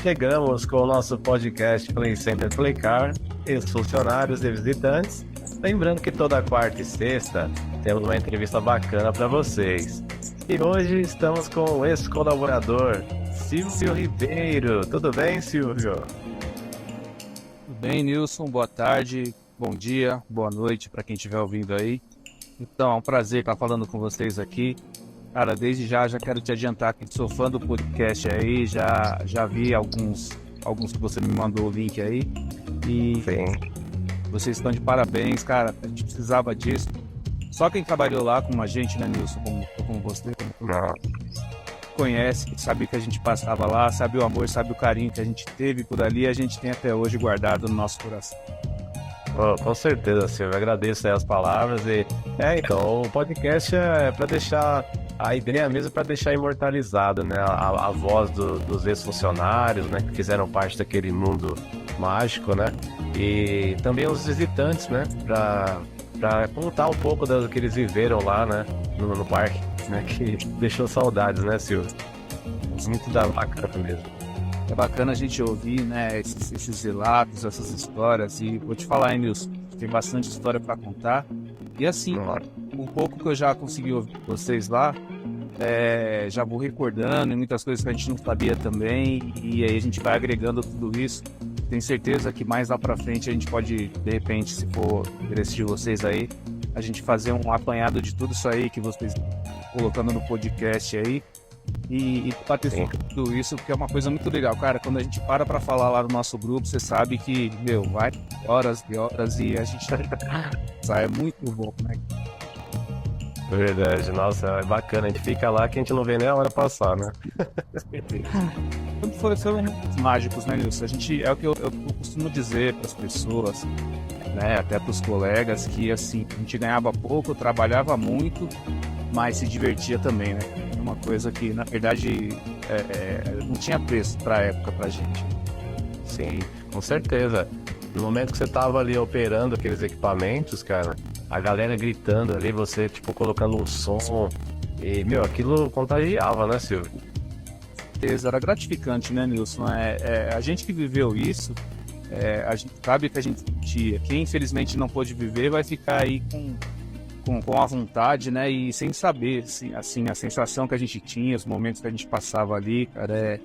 chegamos com o nosso podcast Play Center Play Car, ex-funcionários e visitantes. Lembrando que toda quarta e sexta temos uma entrevista bacana para vocês. E hoje estamos com o ex-colaborador Silvio Ribeiro. Tudo bem, Silvio? Tudo bem, Nilson? Boa tarde, bom dia, boa noite para quem estiver ouvindo aí. Então, é um prazer estar falando com vocês aqui. Cara, desde já quero te adiantar que sou fã do podcast aí, já vi alguns que você me mandou o link aí. E Sim. Vocês estão de parabéns, cara, a gente precisava disso. Só quem trabalhou lá com a gente, né, Nilson, como você, Não. conhece, sabe que a gente passava lá, sabe o amor, sabe o carinho que a gente teve por ali, a gente tem até hoje guardado no nosso coração. Oh, com certeza, Silvio. Agradeço aí as palavras. Então, o podcast é para deixar a ideia mesmo, para deixar imortalizado, né, a voz dos ex-funcionários, né, que fizeram parte daquele mundo mágico, né, e também os visitantes, né, para contar um pouco do que eles viveram lá, né, no parque, né, que deixou saudades, né, Silvio? Muito bacana mesmo. É bacana a gente ouvir, né, esses relatos, essas histórias. E vou te falar, hein, Nilson, tem bastante história para contar. E assim, um pouco que eu já consegui ouvir vocês lá, já vou recordando, e muitas coisas que a gente não sabia também. E aí a gente vai agregando tudo isso. Tenho certeza que mais lá para frente a gente pode, de repente, se for interesse de vocês aí, a gente fazer um apanhado de tudo isso aí que vocês estão colocando no podcast aí. E bater tudo isso, porque é uma coisa muito legal, cara. Quando a gente para falar lá no nosso grupo, você sabe que, vai horas e horas e a gente é muito bom, né? Verdade, nossa, é bacana. A gente fica lá que a gente não vê nem a hora passar, né? Foram momentos mágicos, né, Nilson? É o que eu costumo dizer para as pessoas, né, até para os colegas, que assim, a gente ganhava pouco, trabalhava muito, mas se divertia também, né? Uma coisa que, na verdade, não tinha preço pra época pra gente. Sim, com certeza. No momento que você tava ali operando aqueles equipamentos, cara, a galera gritando ali, você, tipo, colocando um som. E, aquilo contagiava, né, Silvio? Era gratificante, né, Nilson? A gente que viveu isso, a gente sabe que a gente sentia. Quem, infelizmente, não pôde viver vai ficar aí com a vontade, né, e sem saber, assim, a sensação que a gente tinha, os momentos que a gente passava ali, cara,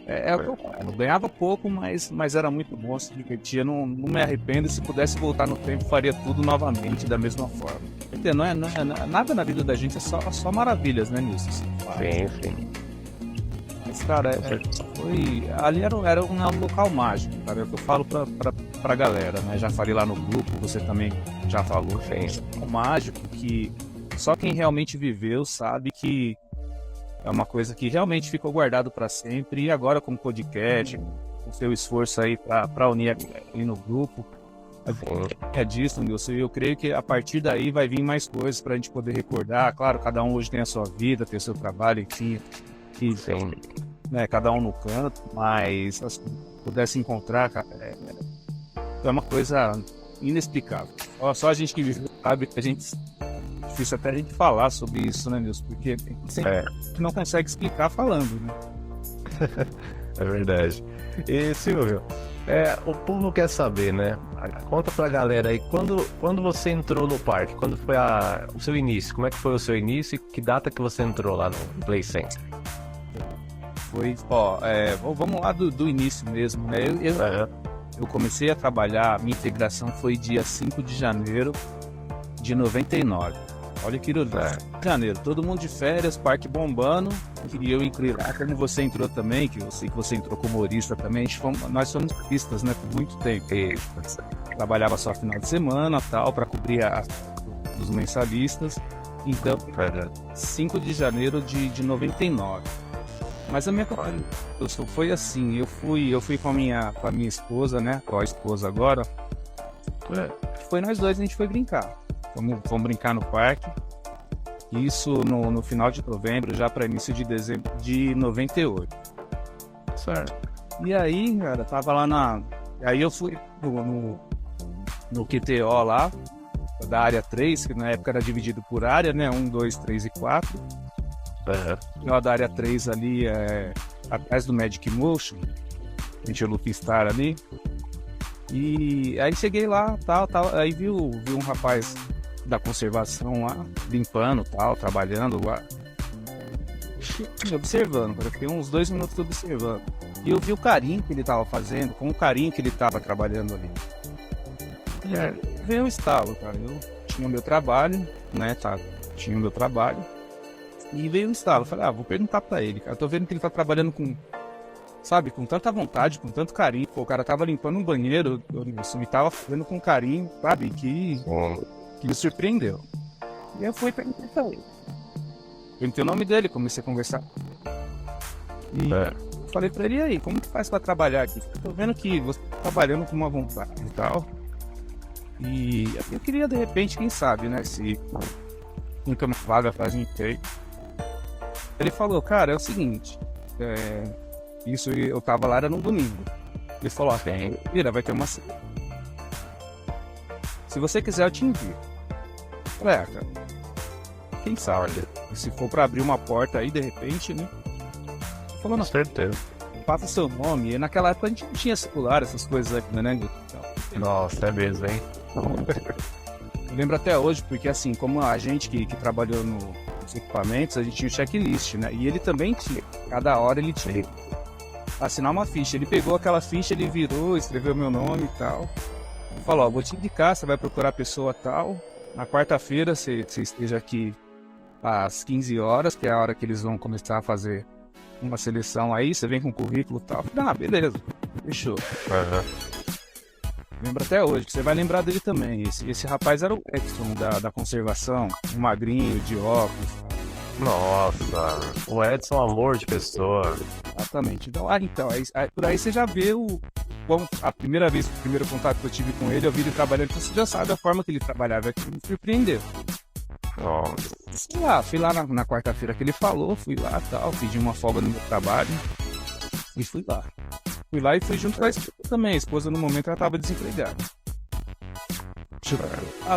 eu ganhava pouco, mas era muito bom, se divertia, não me arrependo, se pudesse voltar no tempo, faria tudo novamente, da mesma forma. Não é nada na vida da gente, é só maravilhas, né, Nilson? Sim. Mas, cara, ali era um local mágico, cara, é o que eu falo pra galera, né? Já falei lá no grupo, você também já falou. Sim. É um mágico que só quem realmente viveu sabe que é uma coisa que realmente ficou guardado para sempre. E agora, com o podcast, com o seu esforço aí para unir aqui no grupo, é disso, Nilson. Eu creio que a partir daí vai vir mais coisas para a gente poder recordar. Claro, cada um hoje tem a sua vida, tem o seu trabalho, enfim. Sim. Né, cada um no canto, mas se pudesse encontrar, cara, é uma coisa inexplicável. Só a gente que vive sabe que difícil até a gente falar sobre isso, né, Nilson? Porque não consegue explicar falando, né? É verdade. E, Silvio, o povo quer saber, né? Conta pra galera aí, quando você entrou no parque, quando foi o seu início? Como é que foi o seu início e que data que você entrou lá no Play Center? Vamos lá do início mesmo, né? Eu comecei a trabalhar, minha integração foi dia 5 de janeiro de 99. Olha que ironia. Janeiro, todo mundo de férias, parque bombando, e eu incluí lá, como você entrou também, que eu sei que você entrou como humorista também, nós somos pistas, né, por muito tempo. Trabalhava só final de semana, tal, para cobrir os mensalistas. Então, 5 de janeiro de 99. Mas a minha foi assim, eu fui com a minha esposa, né, com a esposa agora, foi nós dois, a gente foi brincar. Vamos brincar no parque. Isso no final de novembro, já para início de dezembro de 98. Certo. E aí, cara, tava lá Aí eu fui no QTO lá, da área 3, que na época era dividido por área, né? 1, 2, 3 e 4. Da área 3 ali, atrás do Magic Motion. Lucky Star ali. E aí cheguei lá, tal, aí vi um rapaz da conservação lá, limpando, tal, trabalhando lá. E observando, eu fiquei uns 2 minutos observando. E eu vi o carinho que ele tava fazendo, com o carinho que ele tava trabalhando ali. E veio um estalo, cara. Eu tinha o meu trabalho, né, tinha o meu trabalho. E veio um estalo, eu falei, vou perguntar pra ele, cara. Eu tô vendo que ele tá trabalhando com, sabe, com tanta vontade, com tanto carinho. Pô, o cara tava limpando um banheiro, e tava fazendo com carinho, sabe, que me surpreendeu. E eu fui perguntar pra ele. Perguntei o nome dele, comecei a conversar. E falei pra ele, e aí, como que faz pra trabalhar aqui? Eu tô vendo que você tá trabalhando com uma vontade e tal. E eu queria, de repente, quem sabe, né, se nunca uma vaga faz um emprego. Ele falou, cara, é o seguinte, isso eu tava lá, era no domingo. Ele falou, Vira, vai ter uma... Se você quiser, eu te envio. Eu falei, cara, quem sabe? Se for pra abrir uma porta aí, de repente, né? Ele falou, não, certeza. Passa seu nome. E naquela época a gente não tinha celular, essas coisas aqui, né? Nossa, é mesmo, hein? Eu lembro até hoje, porque assim, como a gente que trabalhou nos equipamentos, a gente tinha o checklist, né? E ele também tinha. Cada hora ele tinha que assinar uma ficha. Ele pegou aquela ficha, ele virou, escreveu meu nome e tal. Ele falou, vou te indicar, você vai procurar a pessoa tal. Na quarta-feira você esteja aqui às 15 horas, que é a hora que eles vão começar a fazer uma seleção aí, você vem com o currículo e tal. Beleza, fechou. Lembro até hoje, que você vai lembrar dele também. Esse rapaz era o Edson da conservação, um magrinho, de óculos. Nossa, o Edson é um amor de pessoa. Exatamente. Então, por aí você já vê a primeira vez, o primeiro contato que eu tive com ele, eu vi ele trabalhando, então você já sabe a forma que ele trabalhava, que me surpreendeu. Fui lá na quarta-feira que ele falou, fui lá tal, pedi uma folga no meu trabalho e fui lá. Fui lá e fui junto com a esposa também. A esposa no momento ela estava desempregada.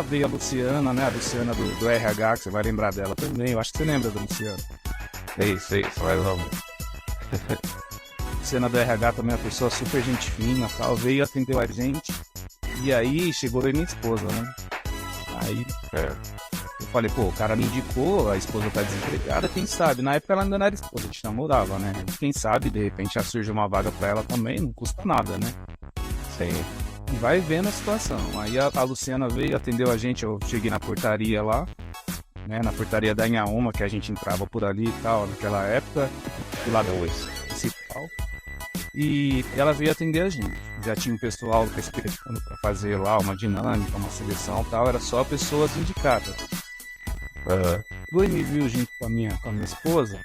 Veio a Luciana, né? A Luciana do RH, que você vai lembrar dela também. Eu acho que você lembra da Luciana. Sei, mas não. Luciana do RH também é uma pessoa super gente fina, tal. Veio, atendeu a gente. E aí chegou aí minha esposa, né? Aí eu falei, pô, o cara me indicou, a esposa tá desempregada, quem sabe? Na época ela ainda não era esposa, a gente namorava, né? Quem sabe, de repente, já surge uma vaga pra ela também, não custa nada, né? Sim. E vai vendo a situação. Aí a Luciana veio, atendeu a gente, eu cheguei na portaria lá, né? Na portaria da Inhaúma, que a gente entrava por ali e tal, naquela época, do lado principal. E ela veio atender a gente. Já tinha um pessoal esperando pra fazer lá uma dinâmica, uma seleção e tal, era só pessoas indicadas. O me viu junto com a minha esposa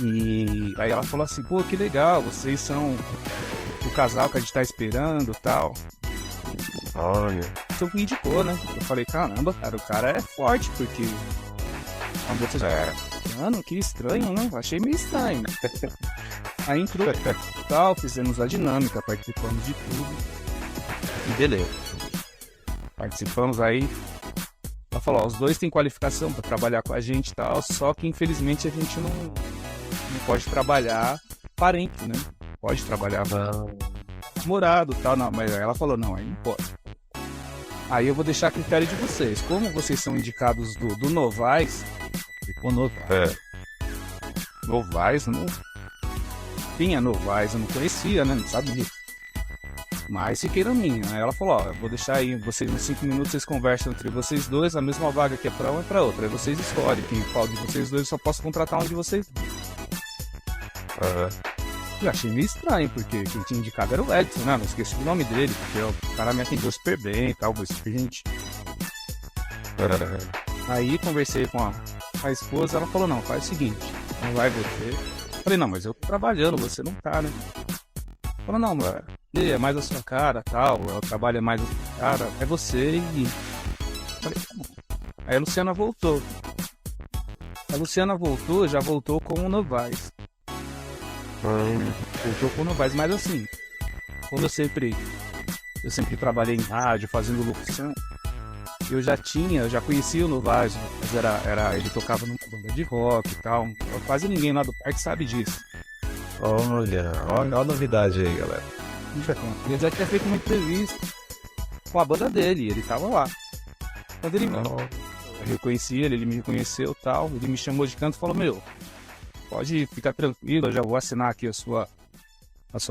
e aí ela falou assim, pô, que legal, vocês são o casal que a gente tá esperando e tal. Olha. Então me indicou, né? Eu falei, caramba, cara, o cara é forte, porque a moça mano, que estranho, né? Achei meio estranho. Aí entrou tal, fizemos a dinâmica, participamos de tudo. E beleza. Participamos aí. Ela falou, os dois têm qualificação para trabalhar com a gente e tal, só que infelizmente a gente não pode trabalhar parente, né? Pode trabalhar namorado e tal, não, mas ela falou, não, aí não pode. Aí eu vou deixar a critério de vocês. Como vocês são indicados do Novais, Novais, não tinha Novais, eu não conhecia, né? Não sabia. Mas fiquei na minha. Aí ela falou, eu vou deixar aí, vocês nos 5 minutos vocês conversam entre vocês dois, a mesma vaga que é pra um é pra outra. Aí vocês escolhem qual de vocês dois, eu só posso contratar um de vocês. Eu achei meio estranho, porque quem tinha indicado era o Edson, né? Não esqueci o nome dele, porque o cara me atendeu super bem e tal, foi super gente. Aí conversei com a esposa, ela falou, não, faz o seguinte, não vai você. Eu falei, não, mas eu tô trabalhando, você não tá, né? Ela falou, não, mano, é mais a sua cara, tal, o trabalho é mais a sua cara, é você e... Eu falei, tá bom. Aí a Luciana voltou. Já voltou com o Novais. Voltou com o Novais, mas assim, como eu sempre trabalhei em rádio, fazendo locução, eu já conhecia o Novais, mas ele tocava numa banda de rock e tal, quase ninguém lá do parque sabe disso. Olha a novidade aí, galera. Ele já tinha feito uma entrevista com a banda dele, ele tava lá. Quando ele eu reconheci ele me reconheceu e tal, ele me chamou de canto e falou, pode ficar tranquilo, eu já vou assinar aqui a sua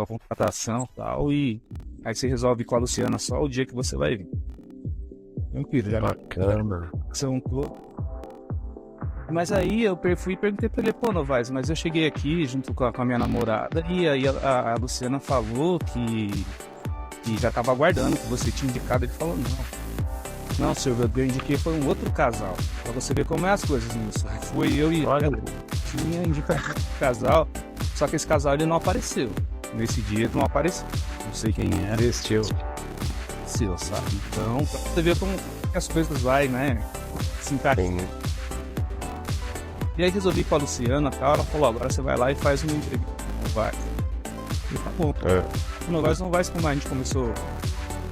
contratação e tal, e aí você resolve com a Luciana só o dia que você vai vir. Tranquilo, já bacana. Mas aí eu fui e perguntei pra ele, Novaes, mas eu cheguei aqui junto com a minha namorada e aí a Luciana falou que já tava aguardando, que você tinha indicado. Ele falou, não, senhor, eu indiquei foi um outro casal. Pra você ver como é as coisas nisso. Foi eu e ela, tinha indicado um casal, só que esse casal ele não apareceu. Nesse dia ele não apareceu. Não sei quem era. Desistiu, sabe? Então, pra você ver como as coisas vai, né? Se encaixando. E aí resolvi com a Luciana e tal, ela falou, agora você vai lá e faz uma entrevista. Vai. E tá bom. Não vai como a gente começou a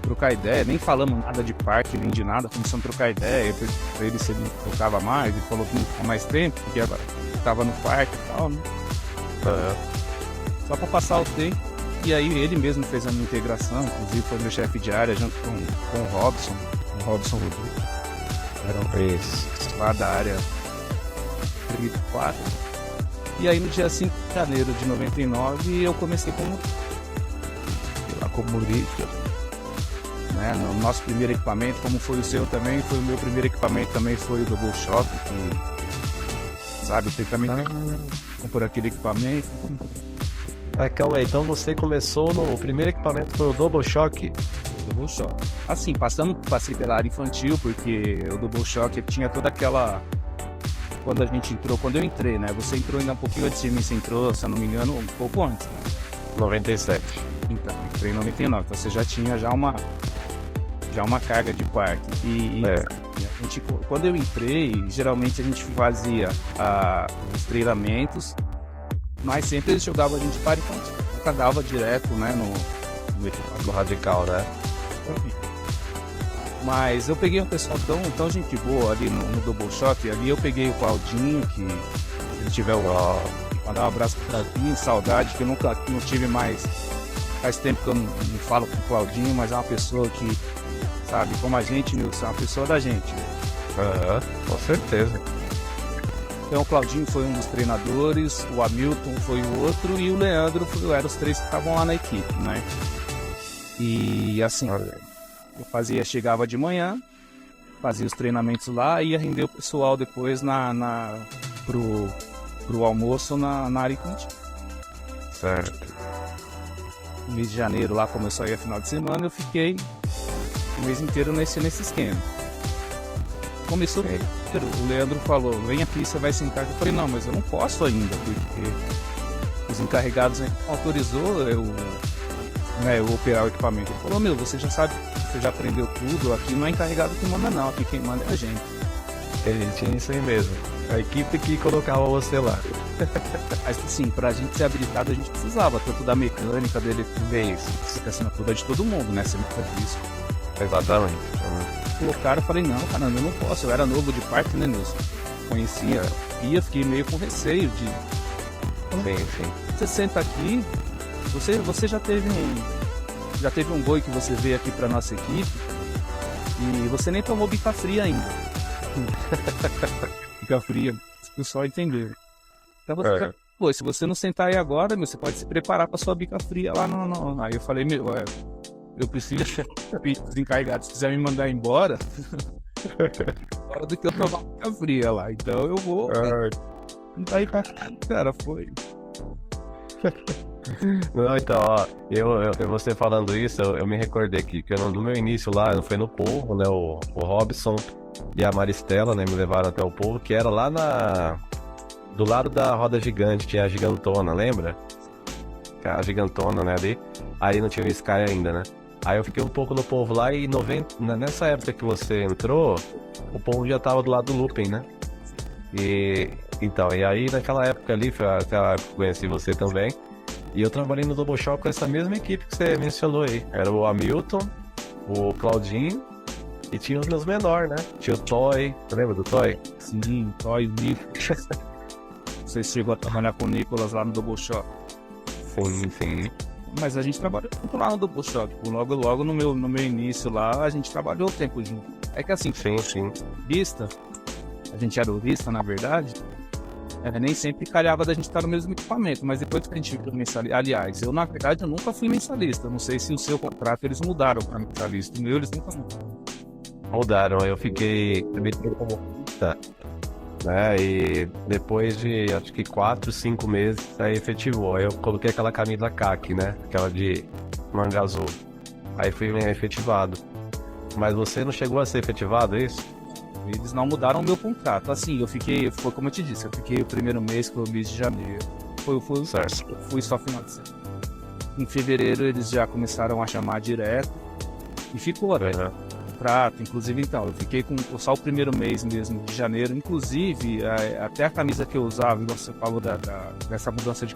trocar ideia, nem falamos nada de parque, nem de nada, começamos a trocar ideia, pra ele se ele tocava mais, ele falou que não ficou mais tempo, porque agora tava no parque e tal, né? Só pra passar o tempo. E aí ele mesmo fez a minha integração, inclusive foi meu chefe de área junto com o Robson Rodrigues. Eram lá da área 34. E aí no dia 5 de janeiro de 99 eu comecei como líder, né? No nosso primeiro equipamento, como foi o seu também, foi o meu primeiro equipamento também, foi o Double Shock, que, sabe, você também comprou aquele equipamento. Calma aí, então você começou o primeiro equipamento foi o Double Shock? Double Shock. Assim, passei pela área infantil, porque o Double Shock tinha toda aquela... Quando eu entrei, né? Você entrou ainda um pouquinho antes de mim, você entrou, se eu não me engano, um pouco antes, né? 97. Então, entrei em 99, então você já tinha uma carga de parque. A gente, quando eu entrei, geralmente a gente fazia os treinamentos, mas sempre eles jogavam a gente para infantil. Nunca dava direto, né, no radical, né? Mas eu peguei um pessoal tão gente boa ali no Double Shock. Ali eu peguei o Claudinho, que se tiver mandar um abraço pro Claudinho, saudade, que eu não tive mais. Faz tempo que eu não falo com o Claudinho, mas é uma pessoa que, sabe, como a gente, Nilson, é uma pessoa da gente. Com certeza. Então o Claudinho foi um dos treinadores, o Hamilton foi o outro e o Leandro eram os três que estavam lá na equipe, né? E assim, chegava de manhã, fazia os treinamentos lá e ia render o pessoal depois pro almoço na área infantil. Certo. No mês de janeiro lá começou aí a final de semana, eu fiquei o mês inteiro nesse esquema. Começou o Leandro falou, vem aqui, você vai sentar. Eu falei, não, mas eu não posso ainda, porque os encarregados autorizou eu operar o equipamento. Ele falou, você já sabe, você já aprendeu tudo, aqui não é encarregado que manda não, aqui quem manda é a gente. Ele tinha isso aí mesmo, a equipe que colocava você lá. Mas assim, pra gente ser habilitado a gente precisava, tanto da mecânica, da eletrônica, a assinatura de todo mundo, né, você não faz isso. Exatamente. Colocaram, eu falei, não, cara, eu não posso, eu era novo de parque, né, Nilson? Conhecia, fiquei meio com receio de... Sim. Você senta aqui, você já teve um boi que você veio aqui pra nossa equipe e você nem tomou bica fria ainda. Bica fria, o pessoal entendeu. Então você se você não sentar aí agora, você pode se preparar pra sua bica fria lá no... Aí eu falei, eu preciso os encarregados, se quiser me mandar embora, hora do que eu tomar bica fria lá. Então eu vou. Aí, cara, foi. Não, então, você falando isso, eu me recordei que no meu início lá, foi no Povo, né, o Robson e a Maristela, né, me levaram até o Povo, que era lá do lado da roda gigante, tinha a gigantona, lembra? A gigantona, né, ali, aí não tinha o Sky ainda, né, aí eu fiquei um pouco no Povo lá e nessa época que você entrou, o Povo já tava do lado do Looping, né, e aí naquela época ali, foi aquela época que eu conheci você também. E eu trabalhei no Double Shock com essa mesma equipe que você mencionou aí. Era o Hamilton, o Claudinho e tinha os meus menores, né? Tinha o Toy, você lembra do Toy? Sim, o Toy, o Nicolas. Você chegou a trabalhar com o Nicolas lá no Double Shock? Sim. Mas a gente trabalhou muito lá no Double Shot. Logo no meu início lá, a gente trabalhou o tempo junto. É que assim, Sim. vista, a gente era urista, na verdade, nem sempre calhava da gente estar no mesmo equipamento, mas depois que a gente virou mensalista, aliás, eu na verdade eu nunca fui mensalista, não sei se o seu contrato eles mudaram para mensalista, o meu eles nunca Mudaram, eu fiquei primeiro como urista, né, e depois de acho que 4, 5 meses aí efetivou, aí eu coloquei aquela camisa CAC, né, aquela de manga azul, aí fui efetivado. Mas você não chegou a ser efetivado, é isso? Eles não mudaram o meu contrato. Assim, foi como eu te disse, eu fiquei o primeiro mês, que foi o mês de janeiro. Eu fui só final de semana. Em fevereiro eles já começaram a chamar direto e ficou, né? Contrato, inclusive então, eu fiquei com só o primeiro mês mesmo de janeiro, inclusive até a camisa que eu usava, você falou dessa mudança de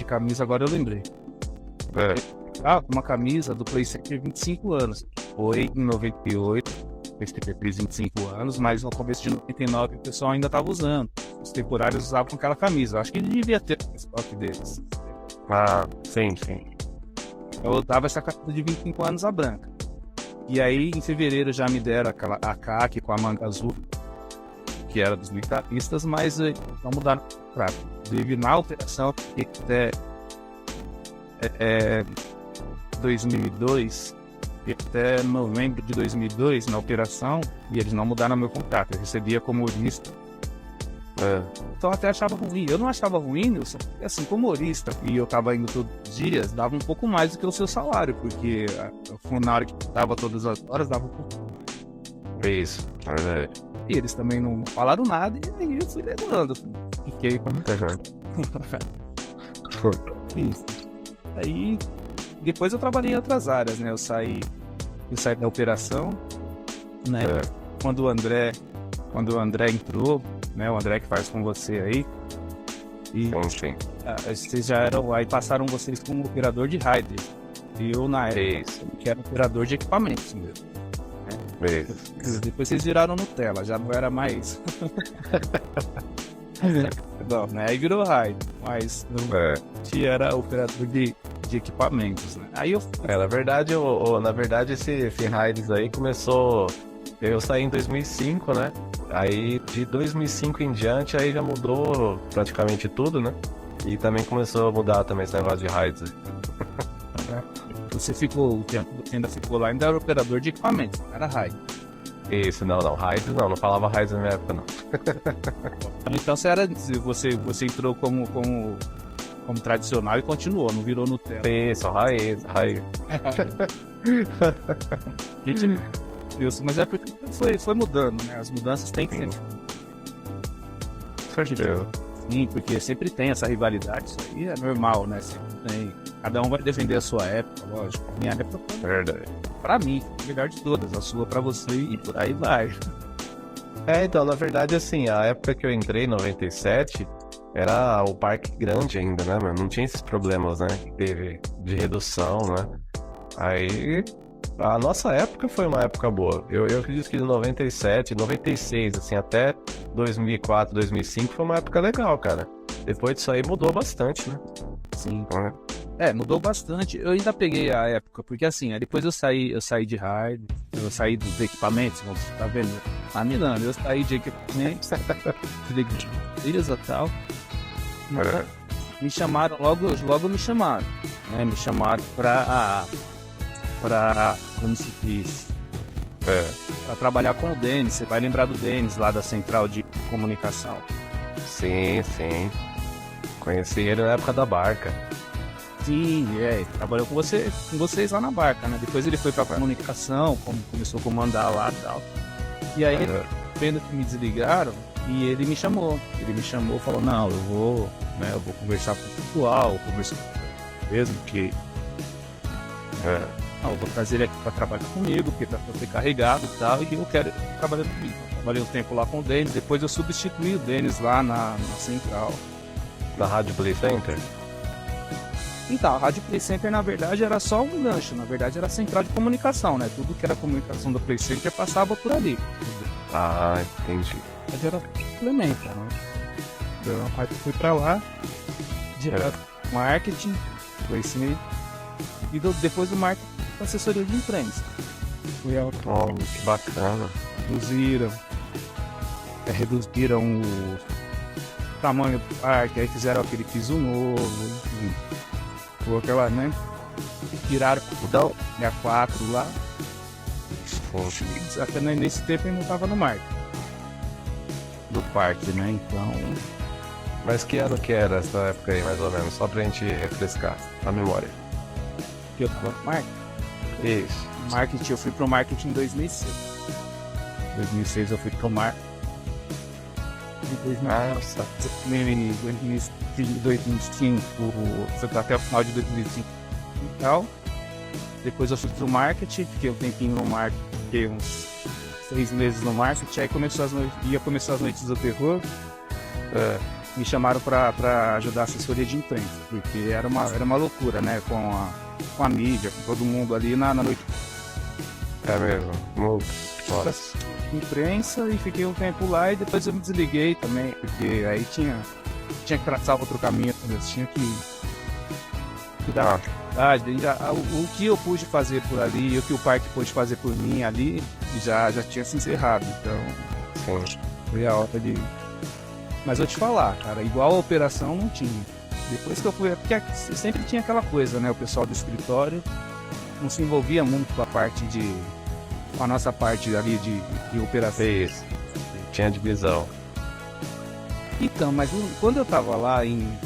camisa, agora eu lembrei. Uma camisa do Play Center 25 anos. Foi em 98. Fez 25 anos, mas no começo de 99 o pessoal ainda estava usando. Os temporários usavam aquela camisa. Acho que devia ter o estoque deles. Ah, sim. Eu dava essa camisa de 25 anos a branca. E aí, em fevereiro, já me deram a CAC com a manga azul, que era dos militaristas, mas não mudaram o contrato. Teve na operação até 2002. Até novembro de 2002, na operação, e eles não mudaram meu contrato, eu recebia como humorista. Então eu até achava ruim. Eu não achava ruim, assim, como humorista, e eu tava indo todos os dias, dava um pouco mais do que o seu salário, porque na hora que dava todas as horas, dava um pouco mais. Isso, é verdade. E eles também não falaram nada, e aí eu fui levando. Fiquei com isso. Aí depois eu trabalhei em outras áreas, né? Eu saí da operação, né? Quando o André entrou, né? O André que faz com você aí. E sim. Vocês já eram, aí passaram vocês como operador de rider. E eu na época, que era operador de equipamentos mesmo. Né? Depois vocês viraram Nutella, já não era mais. Não, né? Aí virou rider, mas era operador de equipamentos, né? Aí na verdade esse Raids aí começou, eu saí em 2005, né? Aí de 2005 em diante aí já mudou praticamente tudo, né? E também começou a mudar também esse negócio de Raids. Você ainda ficou lá, ainda era operador de equipamentos, não era raid. Isso, não, Raids não falava Raids na minha época não. Então você entrou como tradicional e continuou, não virou Nutella. Isso, raiz. Isso, mas é porque foi mudando, né? As mudanças têm que ser. Sim, porque sempre tem essa rivalidade, isso aí é normal, né? Sempre tem. Cada um vai defender a sua época, lógico. A minha época foi verdade. Pra mim, a melhor de todas, a sua pra você e por aí vai. Então, na verdade, assim, a época que eu entrei, em 97, era o parque grande ainda, né, mano? Não tinha esses problemas, né? Que teve de redução, né? Aí, a nossa época foi uma época boa. Eu acredito que de 97, 96, assim, até 2004, 2005 foi uma época legal, cara. Depois disso aí mudou bastante, né? Sim. Mudou bastante. Eu ainda peguei a época, porque assim, depois eu saí de raid, eu saí dos equipamentos, como você tá vendo, mirando, eu saí de equipamentos, e tal. Me chamaram, logo me chamaram, né? Me chamaram pra como se diz? Pra trabalhar com o Denis. Você vai lembrar do Denis lá da Central de Comunicação. Sim. Conheci ele na época da Barca. Sim, trabalhou com vocês lá na Barca, né? Depois ele foi pra comunicação, começou a comandar lá e tal. E aí, vendo que me desligaram, e ele me chamou. Falou, não, eu vou conversar com o pessoal, mesmo que... eu vou trazer ele aqui pra trabalhar comigo, porque tá pra ser carregado e tal, e eu quero ele trabalhando comigo. Trabalhei um tempo lá com o Denis, depois eu substituí o Denis lá na Central. Na Rádio Play Center? Então, a Rádio Play Center, na verdade, era só um gancho. Na verdade, era a central de comunicação, né? Tudo que era comunicação do Play Center passava por ali. Ah, entendi. Mas era complemento, né? Eu fui pra lá, direto marketing, Play Center, E depois do marketing, assessoria de imprensa. Fui ao Que bacana. reduziram o tamanho do parque, aí fizeram aquele piso novo, enfim. Foi aquela, né? Tiraram Então, a 4 lá. poxa, Até nesse tempo eu não estava no marketing do parque, né? Então, mas que ano que era essa época aí, mais ou menos? Só pra gente refrescar a memória. eu estava no marketing. Isso. Eu fui pro marketing em 2006. Em 2006 eu fui pro marketing. Nossa. Em 2005, até o final de 2005 e tal. Depois eu fui pro marketing, fiquei um tempinho no marketing, fiquei uns 6 meses no marketing, aí ia começar as noites do terror. Me chamaram para ajudar a assessoria de imprensa, porque era uma loucura, né? Com a mídia, com todo mundo ali na noite. É mesmo. Muito. Nossa. Imprensa, e fiquei um tempo lá e depois eu me desliguei também, porque aí tinha que traçar outro caminho, eu tinha que dar o que eu pude fazer por ali e o que o parque pôde fazer por mim ali já tinha se encerrado, então Sim. foi a hora de... Mas eu te falar, cara, igual a operação não tinha. Depois que eu fui, porque sempre tinha aquela coisa, né, o pessoal do escritório não se envolvia muito com a nossa parte ali de operação. Isso. Tinha divisão. Então, mas quando eu tava lá em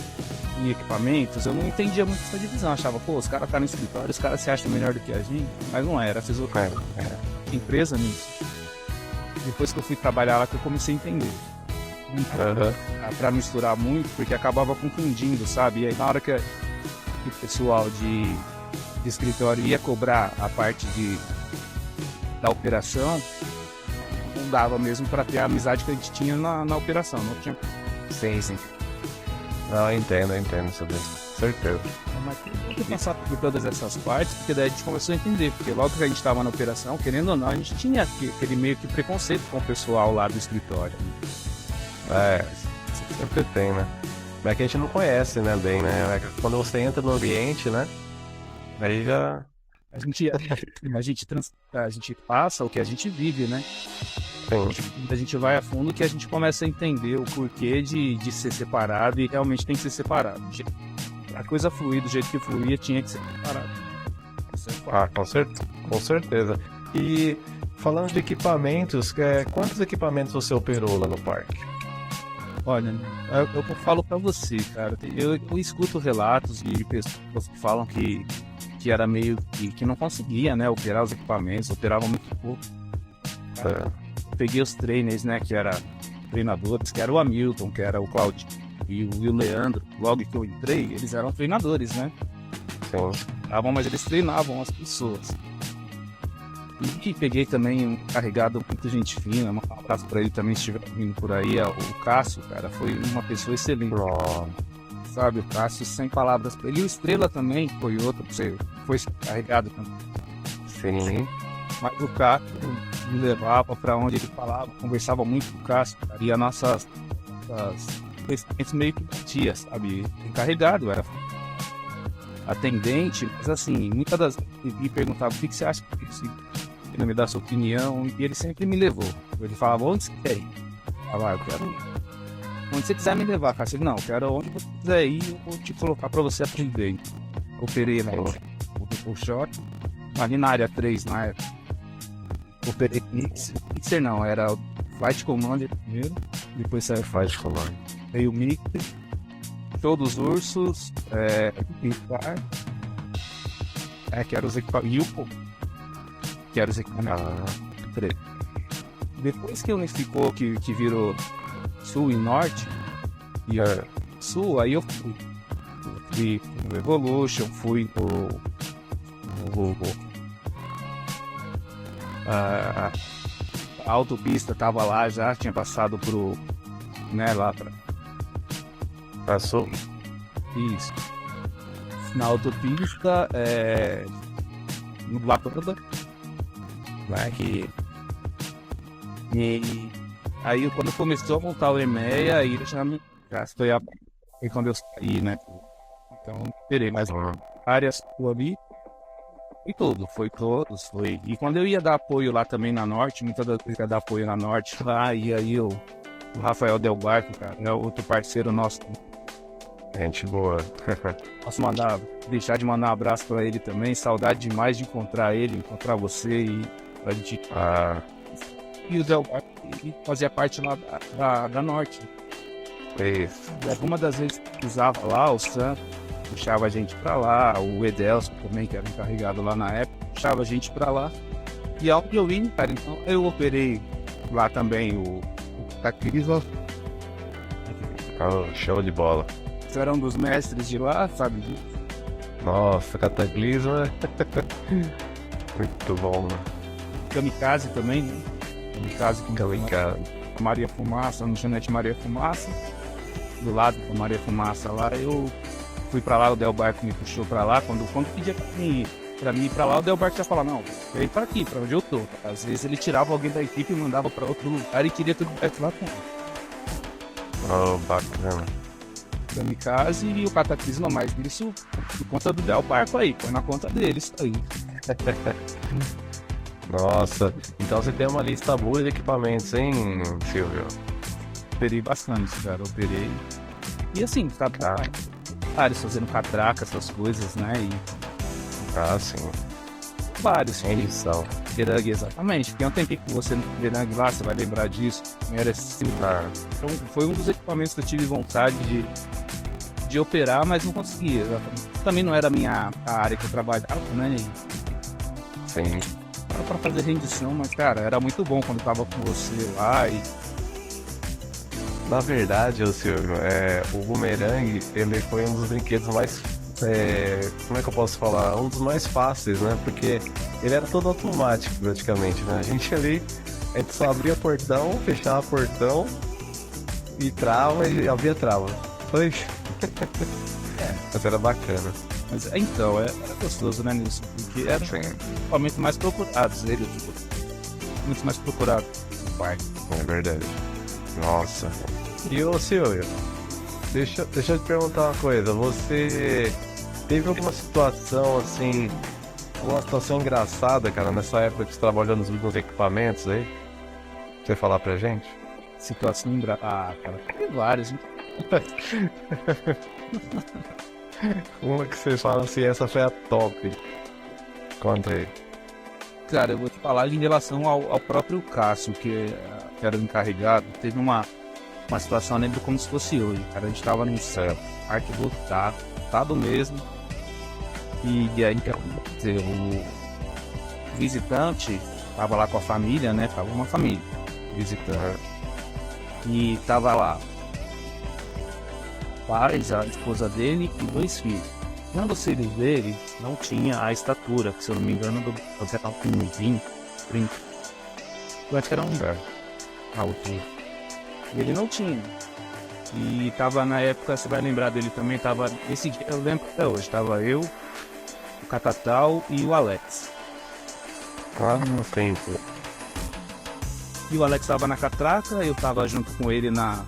equipamentos, eu não entendia muito essa divisão. Eu achava, pô, os caras tá no escritório, os caras se acham melhor do que a gente, mas não era, fez outra empresa nisso. Depois que eu fui trabalhar lá que eu comecei a entender. Pra misturar muito, porque acabava confundindo, sabe? E aí na hora que o pessoal de escritório ia cobrar a parte da operação, não dava mesmo para ter a amizade que a gente tinha na operação, não tinha. Sim. Não, eu entendo sobre isso. Certeza. Mas tem que passar por todas essas partes, porque daí a gente começou a entender, porque logo que a gente estava na operação, querendo ou não, a gente tinha aquele meio que preconceito com o pessoal lá do escritório. Sempre tem, né? Mas é que a gente não conhece, né, bem, né? É que quando você entra no ambiente, né? Aí já... A gente passa o que a gente vive, né? Sim. A gente vai a fundo que a gente começa a entender o porquê de ser separado, e realmente tem que ser separado. A coisa fluir do jeito que fluía tinha que ser separado. Com certeza. E falando de equipamentos, quantos equipamentos você operou lá no parque? Olha, eu falo pra você, cara, eu escuto relatos de pessoas que falam que era meio que não conseguia, né, operar os equipamentos, operava muito pouco. Eu peguei os trainers, né, que eram treinadores, que era o Hamilton, que era o Claudio e o Leandro. Logo que eu entrei, eles eram treinadores, né? Sim. Mas eles treinavam as pessoas. E peguei também um carregado, muita gente fina, um abraço pra ele também, se estiver vindo por aí. O Cássio, cara, foi uma pessoa excelente. Sabe, o Cássio, sem palavras pra ele. E o Estrela também foi outro, foi carregado também. Sim. Mas o Cássio me levava pra onde ele falava, conversava muito com o Cássio, cara, e as nossas pensamentos meio que batia, sabe? Encarregado, era atendente, mas assim, muitas das vezes ele perguntava o que você acha disso, ele me dá sua opinião, e ele sempre me levou. Ele falava, onde você quer ir? Eu falava, eu quero ir onde você quiser me levar, cara. Ele, não, eu quero onde você quiser ir, eu vou te colocar pra você aprender. Operei na o short, ali na área 3, na época. Operei Mixer não, era o Flight Commander primeiro, depois saiu Flight Commander. Veio o Mixer, Show dos Ursos, Pixar, que era os equipamentos, que era os equipamentos. Depois que unificou, que virou Sul e Norte, e Sul, aí eu fui no Evolution, fui a autopista tava lá já, tinha passado pro, né, lá pra... Passou? Isso. Na autopista, no Lagoa, né, que... E aí quando começou a montar o EMEA, aí já foi quando eu saí, né? Então, esperei mais áreas ali, Foi todos, foi. E quando eu ia dar apoio lá também na Norte, muitas das vezes eu ia dar apoio na Norte, lá, e aí o Rafael Del Barco, cara, é outro parceiro nosso. Gente boa. Posso deixar de mandar um abraço pra ele também, saudade demais de encontrar ele, encontrar você e pra gente... E o Del Barco fazia parte lá da Norte. Isso. E alguma das vezes que usava lá, o Sam puxava a gente pra lá, o Edelson também, que era encarregado lá na época, puxava a gente pra lá. E ao que eu vim, cara, então eu operei lá também o Cataclisma. Show de bola. Você era um dos mestres de lá, sabe disso? Nossa, Cataclisma. Muito bom, né? Kamikaze também, né? Kamikaze com Maria Fumaça, no Janete Maria Fumaça. Do lado da Maria Fumaça lá, eu fui pra lá, o Del Barco me puxou pra lá. Quando pedia pra mim ir pra lá, o Del Barco ia falar, não, eu ia pra aqui, pra onde eu tô. Às vezes ele tirava alguém da equipe e mandava pra outro lugar e queria tudo perto lá com ele. Oh, bacana. Kamikaze e o Cataclisma, mais isso por conta do Del Barco aí, foi na conta deles aí. Nossa, então você tem uma lista boa de equipamentos, hein, Silvio? Operei bastante, cara, operei. E assim, vários fazendo catraca, essas coisas, né? Sim. Vários. Sem edição. Derang, exatamente. Tem um tempinho que você no Derang lá, você vai lembrar disso. Era assim, então, foi um dos equipamentos que eu tive vontade de operar, mas não conseguia. Também não era a área que eu trabalhava, né? Sim. Era pra fazer rendição, mas, cara, era muito bom quando eu tava com você lá e... Na verdade, Silvio, o bumerangue, ele foi um dos brinquedos mais... como é que eu posso falar? Um dos mais fáceis, né? Porque ele era todo automático, praticamente, né? A gente só abria portão, fechava portão e trava e abria trava. Foi. Mas era bacana. Mas então, era gostoso, né, Nilson? Porque era o equipamento mais procurado, muito mais procurado no parque. É verdade. Nossa. E ô Silvio, deixa eu te perguntar uma coisa. Você teve alguma situação assim, uma situação engraçada, cara, nessa época que você trabalhou nos equipamentos aí? Pra você falar pra gente? Situação engraçada. Cara, tem várias, hein? Uma que você fala assim, essa foi a top. Conta aí. Cara, eu vou te falar em relação ao próprio Cássio, que era o encarregado. Teve uma situação, eu lembro como se fosse hoje, cara. A gente tava num parque lotado mesmo. E aí, o visitante tava lá com a família, né? Tava uma família visitando. E tava lá pais, a esposa dele e 2 filhos. Um dos filhos dele não tinha a estatura, que se eu não me engano, você estava com 20, 30. Eu acho que era a altura. E ele não tinha. E tava na época, você vai lembrar dele também, tava. Esse dia eu lembro até hoje, tava eu, o Catatal e o Alex. No tempo. E o Alex tava na catraca, eu tava junto com ele na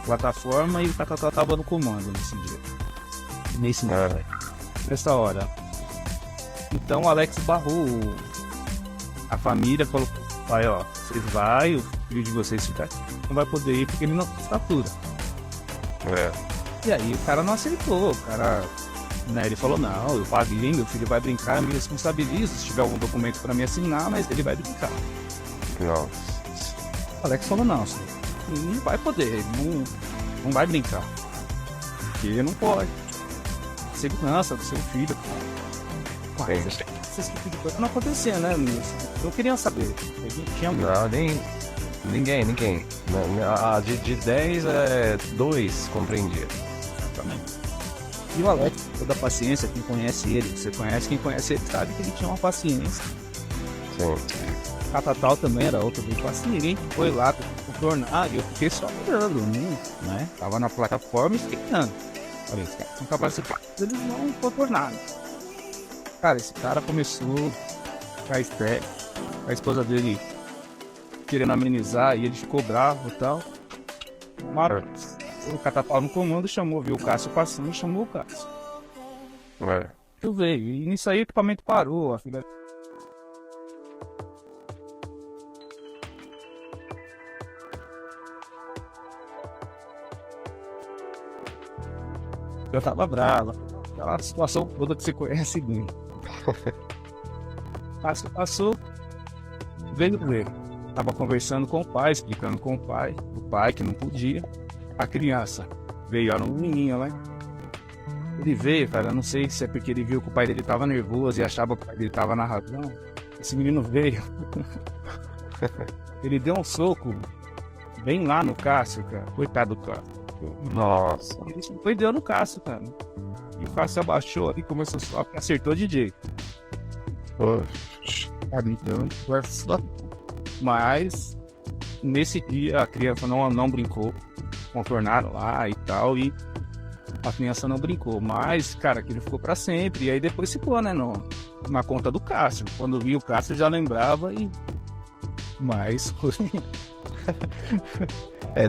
plataforma e o Catatal tava no comando nesse dia. Nessa hora. Então o Alex barrou a família, falou: pai, ó, vocês vai, o filho de vocês ficar aqui, não vai poder ir porque ele não tem estatura. E aí o cara não aceitou, o cara, né, ele falou: não, eu paguei, meu filho vai brincar, eu me responsabilizo se tiver algum documento pra me assinar, mas ele vai brincar. Nossa. O Alex falou: não, senhor, não vai poder, não vai brincar, porque não pode. Segurança do seu filho. Essas tipo de coisa não acontecia, né? Eu queria saber. A gente tinha... Não, ninguém. De 10, 2 compreendia. Exatamente. E o Alex, toda a paciência, quem conhece ele, você conhece, quem conhece ele sabe que ele tinha uma paciência. Sim. Catatal também era outro bem paciente. Ninguém foi lá contornar, eu fiquei só olhando, né? Tava na plataforma esperando. Olha, esses caras são capacitados, eles não contornaram. Cara, esse cara começou a ficar estresse, a esposa dele querendo amenizar e ele ficou bravo e tal. O Catatal no comando chamou, viu o Cássio passando e chamou o Cássio. Eu veio. E nisso aí o equipamento parou. A filha... Eu tava brava. Aquela situação toda que você conhece bem. Passou, veio ver. Tava conversando com o pai, explicando com o pai que não podia. A criança veio, era um menino, né? Ele veio, cara, não sei se é porque ele viu que o pai dele tava nervoso e achava que o pai dele tava na razão. Esse menino veio. Ele deu um soco bem lá no Cássio, cara. Coitado do Cássio. Nossa. Ele foi e deu no Cássio, cara. E o Cássio abaixou e começou só e acertou de jeito. Então, mas nesse dia a criança não brincou. Contornaram lá e tal, e a criança não brincou. Mas, cara, aquilo ficou pra sempre. E aí depois ficou, né, na conta do Cássio. Quando vi o Cássio já lembrava e... Mas...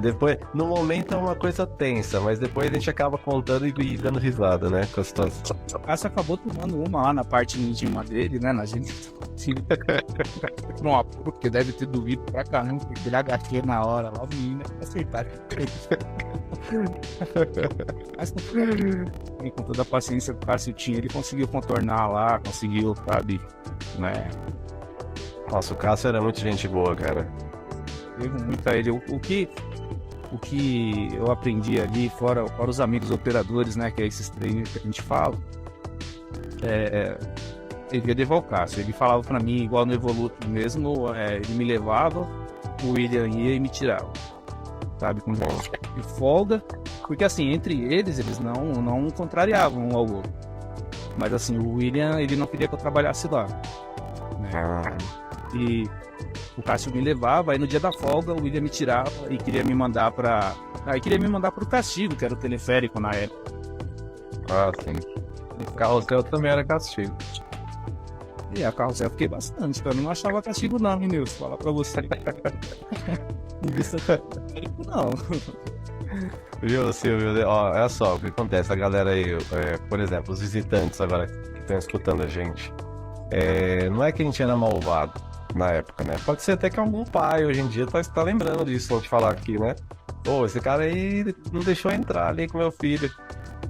Depois, no momento é uma coisa tensa, mas depois a gente acaba contando e dando risada, né, com a situação. O Cássio acabou tomando uma lá na parte íntima dele, né, na gente. Não, porque deve ter doído pra caramba, porque ele agachou na hora lá, o menino acertar. Mas com toda a paciência que o Cássio tinha, ele conseguiu contornar lá, conseguiu, sabe, né. Nossa, o Cássio era muito gente boa, cara. Devo muito a ele. O que eu aprendi ali, fora os amigos operadores, né, que é esses treinos que a gente fala, ele ia levar o Cássio. Ele falava pra mim, igual no Evoluto mesmo, ele me levava, o William ia e me tirava, sabe, com folga, porque assim, entre eles não contrariavam um ao outro, mas assim, o William, ele não queria que eu trabalhasse lá, né? E o Cássio me levava, aí no dia da folga o William me tirava e queria me mandar pro castigo, que era o teleférico na época. Ah, sim. O carrossel também era castigo. E a carrossel eu fiquei bastante, eu não achava castigo não, hein, Nilson? Falar pra você. Não. Viu, Silvio? Ó, olha só o que acontece, a galera aí, por exemplo, os visitantes agora que estão escutando a gente. Não é que a gente era malvado na época, né? Pode ser até que algum pai hoje em dia tá lembrando disso, a gente falar aqui, né? Pô, esse cara aí não deixou entrar ali com meu filho.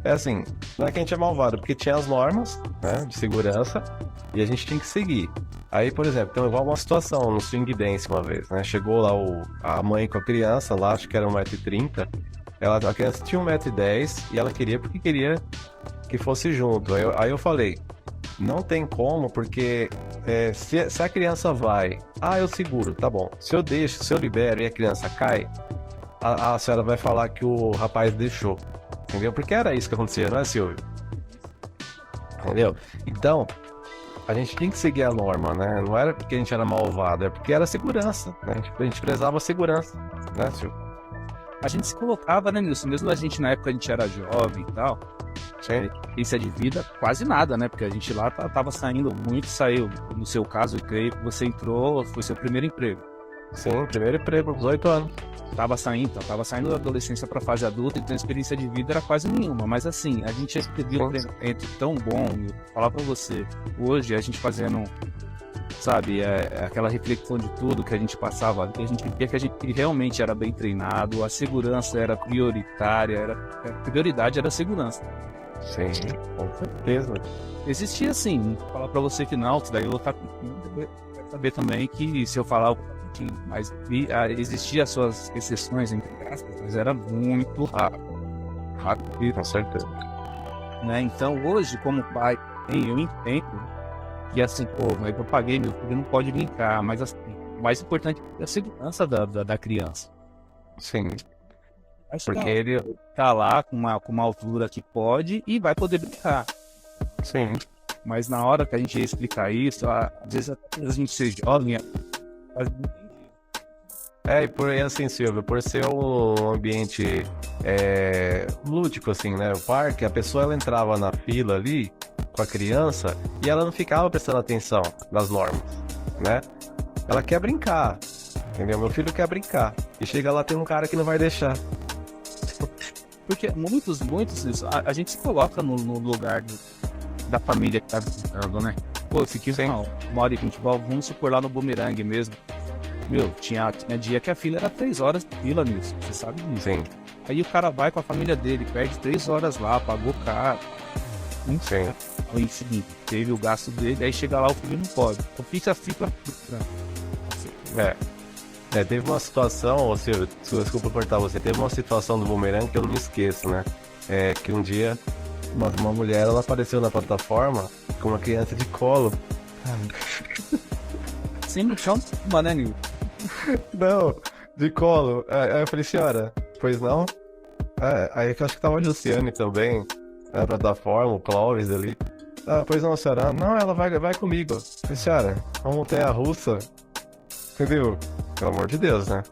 É assim, não é que a gente é malvado, porque tinha as normas, né, de segurança, e a gente tinha que seguir. Aí, por exemplo, tem igual uma situação no swing dance uma vez, né? Chegou lá a mãe com a criança, lá acho que era 1,30 m, a criança tinha 1,10 m e ela queria porque queria que fosse junto. Aí eu falei, não tem como, porque se a criança vai, eu seguro, tá bom. Se eu libero e a criança cai, a senhora vai falar que o rapaz deixou. Entendeu? Porque era isso que acontecia, não é, Silvio? Entendeu? Então, a gente tinha que seguir a norma, né? Não era porque a gente era malvado, é porque era segurança, né? A gente prezava a segurança, né, Silvio? A gente se colocava, né, Nilson? Mesmo a gente, na época, a gente era jovem e tal. Experiência de vida, quase nada, né? Porque a gente lá tava saindo muito, saiu. No seu caso, eu creio que você entrou, foi seu primeiro emprego. Sim, primeiro emprego, 18 anos. Tava saindo da adolescência pra fase adulta, então a experiência de vida era quase nenhuma. Mas assim, a gente teve um treinamento tão bom, eu vou falar pra você, hoje a gente fazendo, sabe, aquela reflexão de tudo que a gente passava ali, a gente via que a gente realmente era bem treinado, a segurança era prioritária, a prioridade era a segurança. Sim, com certeza. Existia assim, vou falar pra você que não, daí eu vou saber também que se eu falar mas existia as suas exceções entre aspas, mas era muito rápido, com certeza, né? Então hoje, como pai, eu entendo que assim, mas eu paguei, meu filho não pode brincar, mas assim, o mais importante é a segurança da criança. Sim, porque ele tá lá com uma altura que pode e vai poder brincar. Sim. Mas na hora que a gente ia explicar isso, às vezes a gente ser jovem faz muito. E por aí assim, Silvio, por ser um ambiente lúdico, assim, né? O parque, a pessoa ela entrava na fila ali com a criança e ela não ficava prestando atenção nas normas, né? Ela quer brincar, entendeu? Meu filho quer brincar. E chega lá, tem um cara que não vai deixar. Porque muitos, a gente se coloca no lugar da família que tá visitando, né? Pô, eu fiquei uma hora de futebol, vamos supor lá no Bumerangue mesmo. Meu, tinha dia que a fila era 3 horas de fila, Nilson, você sabe disso. Sim. Aí o cara vai com a família dele, perde 3 horas lá, pagou caro. Sim. Enfim, teve o gasto dele, aí chega lá o filho não pode. Então fica. Teve uma situação, ô Silvio, desculpa cortar você, teve uma situação do Bumerangue que eu não me esqueço, né? Que um dia uma mulher, ela apareceu na plataforma com uma criança de colo. Sem no chão, né, Nil? Não, de colo. Aí eu falei, senhora, pois não? Aí eu acho que tava a Luciane também, na plataforma, o Clóvis ali. Pois não, senhora. Não, ela vai comigo. Eu falei, senhora, uma montanha russa. Entendeu? Pelo amor de Deus, né?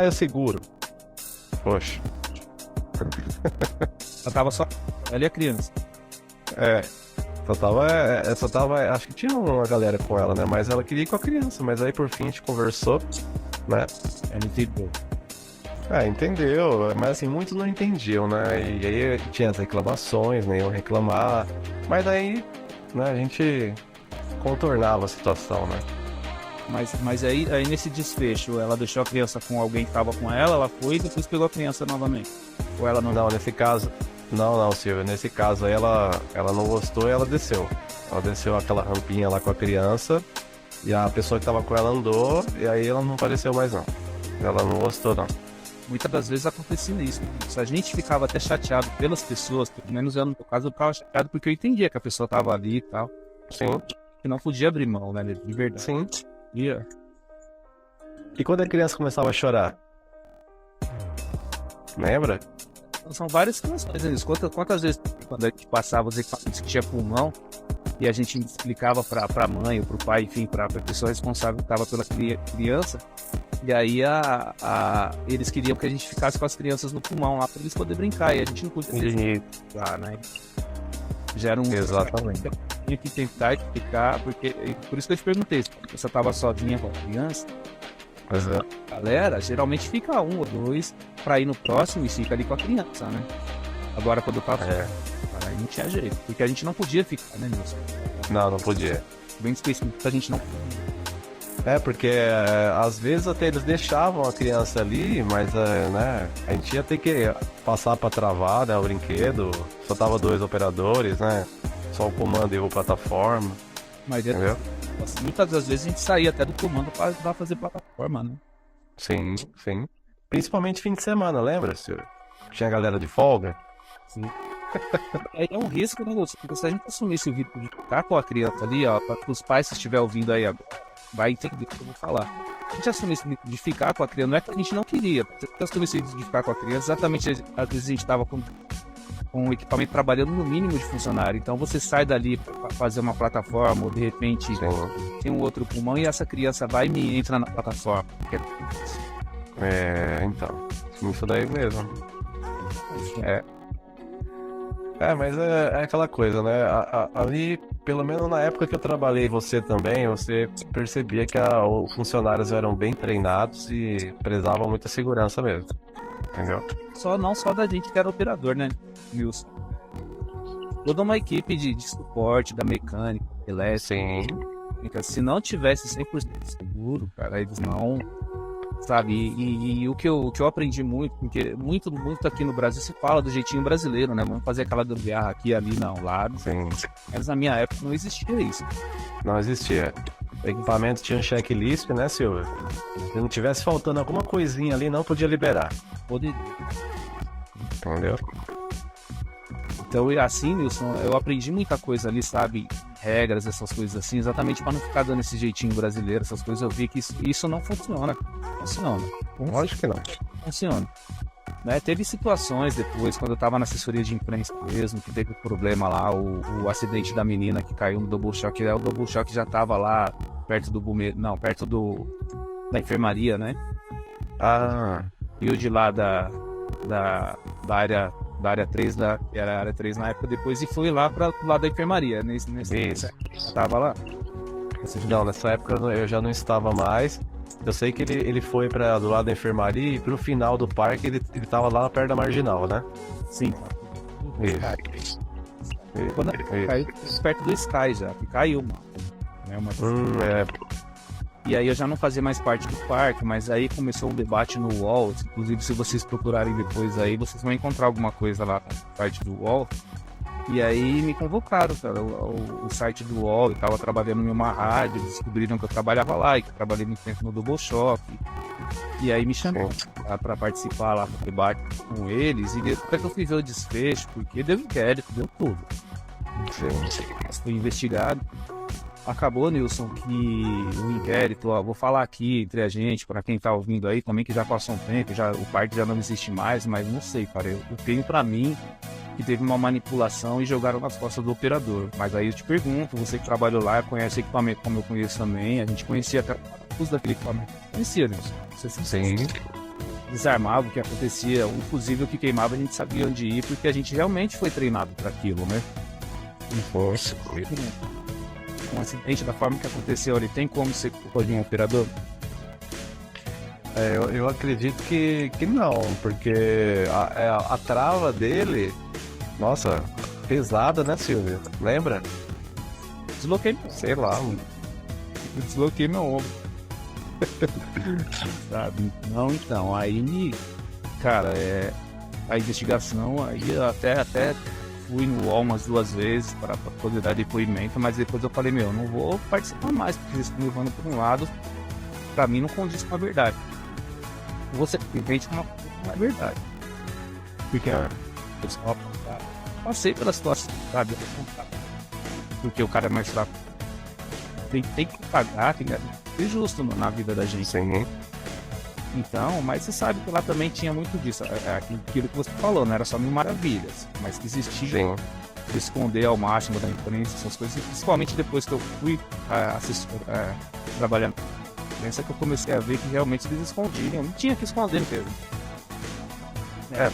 Eu seguro. Poxa. Ela tava só. Ela e a criança. Só tava. Acho que tinha uma galera com ela, né? Mas ela queria ir com a criança. Mas aí por fim a gente conversou, né? Ela entendeu. Entendeu. Mas assim, muitos não entendiam, né? E aí tinha as reclamações, né? Iam reclamar. Mas aí, né, a gente contornava a situação, né? Mas aí nesse desfecho, ela deixou a criança com alguém que tava com ela foi e depois pegou a criança novamente? Ou ela não? Não, nesse caso... Não, Silvia. Nesse caso aí ela não gostou e ela desceu. Ela desceu aquela rampinha lá com a criança e a pessoa que tava com ela andou e aí ela não apareceu mais não. Ela não gostou não. Muitas das vezes acontecia isso. A gente ficava até chateado pelas pessoas, pelo menos eu no meu caso eu ficava chateado porque eu entendia que a pessoa tava ali e tal. Sim. Que não podia abrir mão, né, de verdade. Sim. Yeah. E quando a criança começava a chorar? Lembra? São várias situações, né? Quantas vezes quando a gente passava os equipamentos que tinha pulmão e a gente explicava pra mãe ou pro pai, enfim, pra pessoa responsável que estava pela criança, e aí eles queriam que a gente ficasse com as crianças no pulmão lá pra eles poderem brincar, e a gente não podia lá, né? Já era Exatamente. Tinha que tentar explicar, porque por isso que eu te perguntei, se você estava sozinha com a criança. Galera, geralmente fica 1 ou 2 pra ir no próximo e fica ali com a criança, né? Agora quando eu tava aí não tinha jeito, porque a gente não podia ficar, né, Nilson? Não podia. Bem específico, a gente não podia. Porque às vezes até eles deixavam a criança ali, mas né, a gente ia ter que passar pra travar, né, o brinquedo. Só tava 2 operadores, né? Só o comando e a plataforma. Mas entendeu? Muitas das vezes a gente saía até do comando para fazer plataforma, né? Sim. Principalmente fim de semana, lembra, senhor? Tinha galera de folga. Sim. É um risco, né, Lúcio? Porque se a gente assumisse o risco de ficar com a criança ali, ó, para os pais que estiver ouvindo aí, vai entender o que eu vou falar. A gente assumisse o risco de ficar com a criança, não é que a gente não queria. Se a gente assumisse o risco de ficar com a criança, exatamente, às vezes a gente estava com o equipamento trabalhando no mínimo de funcionário. Então você sai dali para fazer uma plataforma, ou de repente tem um outro pulmão e essa criança vai e entra na plataforma. Então, isso daí mesmo. Mas é aquela coisa, né? Ali, pelo menos na época que eu trabalhei, você também, você percebia que os funcionários eram bem treinados e prezavam muita segurança mesmo. Entendeu? Não só da gente que era operador, né, Nilson? Toda uma equipe de suporte, da mecânica, elétrica. Sim. Se não tivesse 100% seguro, cara, eles não... Sabe? E o que eu aprendi muito, porque muito aqui no Brasil se fala do jeitinho brasileiro, né? Vamos fazer aquela gambiarra aqui, ali, não, lá. Sim. Mas na minha época não existia isso. Não existia. O equipamento tinha um checklist, né, Silvio? Se não tivesse faltando alguma coisinha ali, não podia liberar. Poderia. Entendeu? Então, assim, Nilson, eu aprendi muita coisa ali, sabe? Regras, essas coisas assim, exatamente para não ficar dando esse jeitinho brasileiro, essas coisas. Eu vi que isso não funciona. Funciona. Lógico que não. Funciona. Né? Teve situações depois, quando eu tava na assessoria de imprensa mesmo, que teve problema lá, o acidente da menina que caiu no double shock. O double shock já tava lá perto do bumeiro, não, perto da enfermaria, né? E o de lá da área 3, era a área 3 na época depois, e fui lá para o lado da enfermaria. Isso. Tava lá? Não, nessa época eu já não estava mais. Eu sei que ele foi do lado da enfermaria e pro final do parque ele tava lá perto da marginal, né? Sim. Isso. Quando caiu perto do Sky já, que caiu, né? E aí eu já não fazia mais parte do parque, mas aí começou um debate no UOL, inclusive se vocês procurarem depois aí, vocês vão encontrar alguma coisa lá na parte do UOL. E aí me convocaram, cara, o site do UOL, eu tava trabalhando em uma rádio, descobriram que eu trabalhava lá e que eu trabalhei muito tempo no Double Shock. E aí me chamaram para participar lá do debate com eles, e depois que eu fui ver o desfecho, porque deu inquérito, deu tudo. Foi investigado. Acabou, Nilson, que o inquérito, vou falar aqui entre a gente, para quem tá ouvindo aí também, que já passou um tempo, o parque já não existe mais, mas não sei, cara, eu tenho para mim que teve uma manipulação e jogaram nas costas do operador. Mas aí eu te pergunto, você que trabalhou lá, conhece equipamento como eu conheço também, a gente conhecia até o uso daquele equipamento. Conhecia, Nilson? Sim. Desarmava o que acontecia, o fusível que queimava a gente sabia onde ir, porque a gente realmente foi treinado para aquilo, né? Força. Um acidente da forma que aconteceu, ele tem como ser culpa de um operador? Eu acredito que não, porque a trava dele, nossa, pesada, né, Silvio? Lembra? Desloquei, sei lá, desloquei meu ombro. Sabe? Não, então, aí, cara, a investigação, aí até fui no UOL umas 2 vezes para poder dar depoimento, mas depois eu falei, não vou participar mais, porque eles estão levando por um lado, para mim não condiz com a verdade. Você vende uma coisa que não é verdade. Porque eu só passei pela situação, sabe? Porque o cara é mais fraco. Tem que pagar, tem que ser justo na vida da gente. Sim. Então, mas você sabe que lá também tinha muito disso. Aquilo que você falou, não era só mil maravilhas, mas que existia esconder ao máximo da imprensa, essas coisas. Principalmente depois que eu fui trabalhando na imprensa, que eu comecei a ver que realmente eles escondiam. Não tinha que esconder mesmo.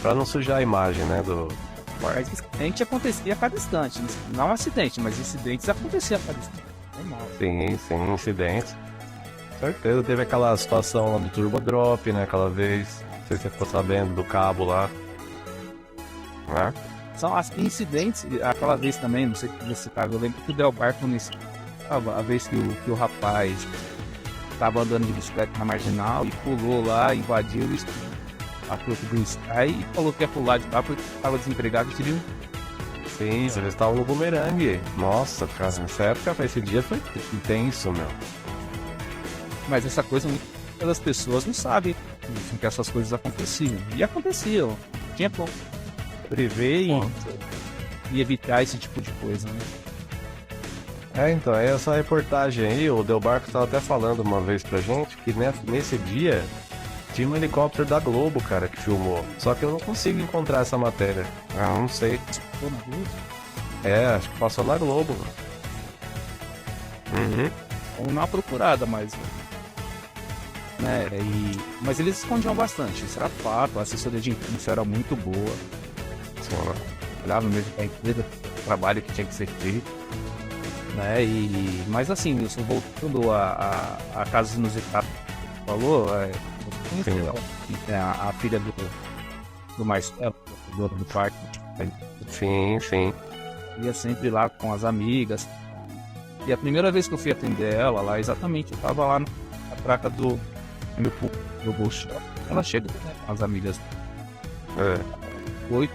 Pra não sujar a imagem, né, do... Mas acidente acontecia a cada instante. Não acidente, mas incidentes aconteciam a cada instante. Normal. Sim, incidentes. Certeza, teve aquela situação lá do Turbo Drop, né, aquela vez. Não sei se você ficou sabendo do cabo lá. Né? São as incidentes, aquela vez também, não sei se você sabe, eu lembro que o Del Barco, a vez que o rapaz estava andando de bicicleta na marginal e pulou lá, invadiu a truque do Sky e falou que ia pular de lá porque estava desempregado e queria. Sim, eles estavam no bumerangue. Nossa, cara, nessa época, esse dia foi intenso, meu. Mas essa coisa, muitas pessoas não sabem que essas coisas aconteciam. E aconteciam. Tinha como prever e evitar esse tipo de coisa, né? Então, essa reportagem aí, o Del Barco estava até falando uma vez pra gente que nesse dia tinha um helicóptero da Globo, cara, que filmou. Só que eu não consigo encontrar essa matéria. Não sei. Passou na Globo? Acho que passou na Globo. Ou na procurada, mas... Mas eles escondiam bastante, isso era fato, a assessoria de imprensa era muito boa. Olhava mesmo para a empresa, o trabalho que tinha que ser feito. Né? Mas assim, Wilson, voltando a casos inusitados que você falou, a filha do Marcelo, do parque. Sim. Ia sempre lá com as amigas. E a primeira vez que eu fui atender ela lá, exatamente, eu tava lá na placa do bolso. Ela chega com as amigas. Foi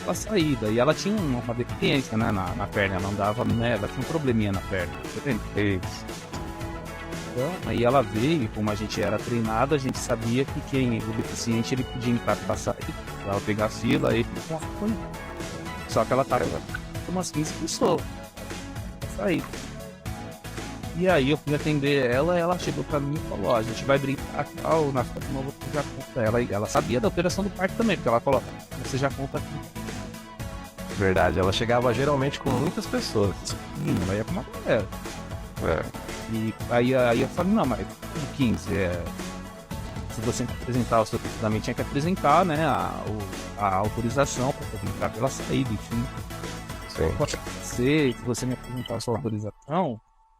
a saída. E ela tinha uma deficiência, né, na perna, ela andava, né, ela tinha um probleminha na perna. Isso. Então, aí ela veio, e como a gente era treinado, a gente sabia que o deficiente ele podia entrar pra sair, ela pegar a fila e só que ela tava com umas 15 pessoas pra sair. E aí eu fui atender ela chegou pra mim e falou, a gente vai brincar tal, na próxima eu vou já conta. Ela sabia da operação do parque também, porque ela falou, você já conta aqui. Verdade, ela chegava geralmente com muitas pessoas. Sim, ela ia com uma galera. E aí eu falei, não, mas com 15, se você apresentar o seu também tinha que apresentar, né, a autorização para poder entrar pela saída, enfim. Sim. Se você me apresentar a sua autorização,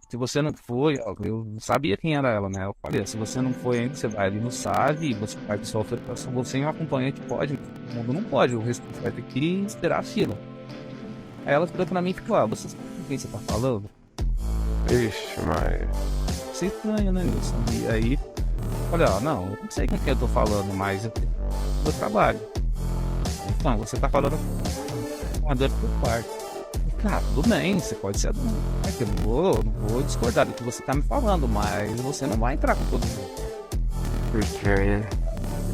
se você não foi, eu sabia quem era ela, né? Eu falei, se você não foi ainda, você vai ali no SAV e você faz a sua autorização, você e um acompanhante pode, o mundo não pode, o resto vai ter que esperar a fila. Aí ela virou pra mim e falou, você sabe com quem você tá falando? Ixi, mas... Isso é estranho, né, Nilson? E aí, olha, não, eu não sei com quem eu tô falando, mas eu trabalho. Então, você tá falando com a dona do quarto. Cara, tudo bem, você pode ser a dona do quarto, eu não vou discordar do que você tá me falando, mas você não vai entrar com todo mundo.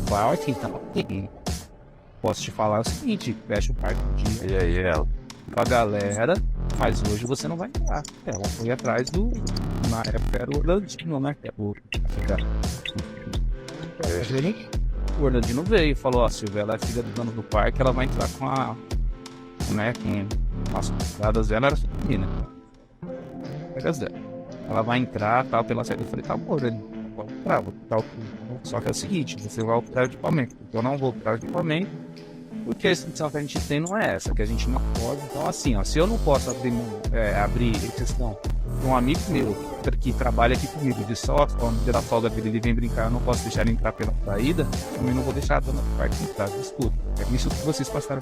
Claro que então, posso te falar o seguinte, fecha o parque um dia. E aí, ela? Com a galera, mas hoje você não vai entrar. Ela foi atrás do. Na época era o Orlandino, né? Que é o. O Orlandino veio e falou: ó, Silvia, ela é filha do dono do parque, ela vai entrar com a. Né? Com as convidadas dela, era feminina. Ela vai entrar, tal, pela série. Eu falei: tá bom, Orlandino, pode entrar, vou botar o tudo. Só que é o seguinte: você vai optar o equipamento. Eu não vou optar o equipamento. Porque a instrução que a gente tem não é essa, que a gente não pode. Então, assim, ó, se eu não posso abrir questão com um amigo meu que trabalha aqui comigo de sócio, no dia da folga dele, ele vem brincar, eu não posso deixar ele entrar pela saída, também não vou deixar a dona do parque entrar, desculpa. É isso que vocês passaram.